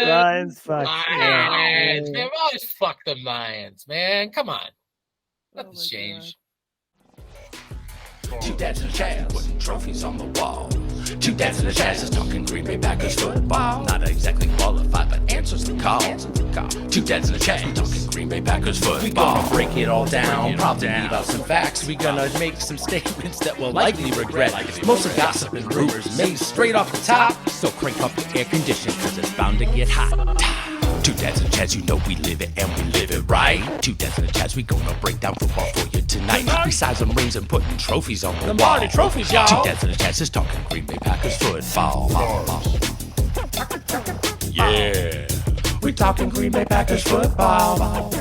Lions, fuck. Lions. Man, we always fuck them Lions, man. Come on. Nothing's changed. Two dads and a Chaz putting trophies on the wall. Two dads and a Chaz is talking Green Bay Packers football. Not exactly qualified, but answers the call. Two dads and a Chaz talking Green Bay Packers football. We gonna break it all down, probably leave out some facts. We gonna make some statements that we'll likely regret. Most of gossip and rumors made straight off the top. So crank up the air condition, cause it's bound to get hot. Two dads and a Chaz, you know we live it and we live it right. Two dads and a Chaz, we gonna break down football for you tonight. Besides them rings and putting trophies on the wall. Trophies, y'all. Two dads and a Chaz is talking Green Bay Packers football. Yeah, we talking Green Bay Packers football.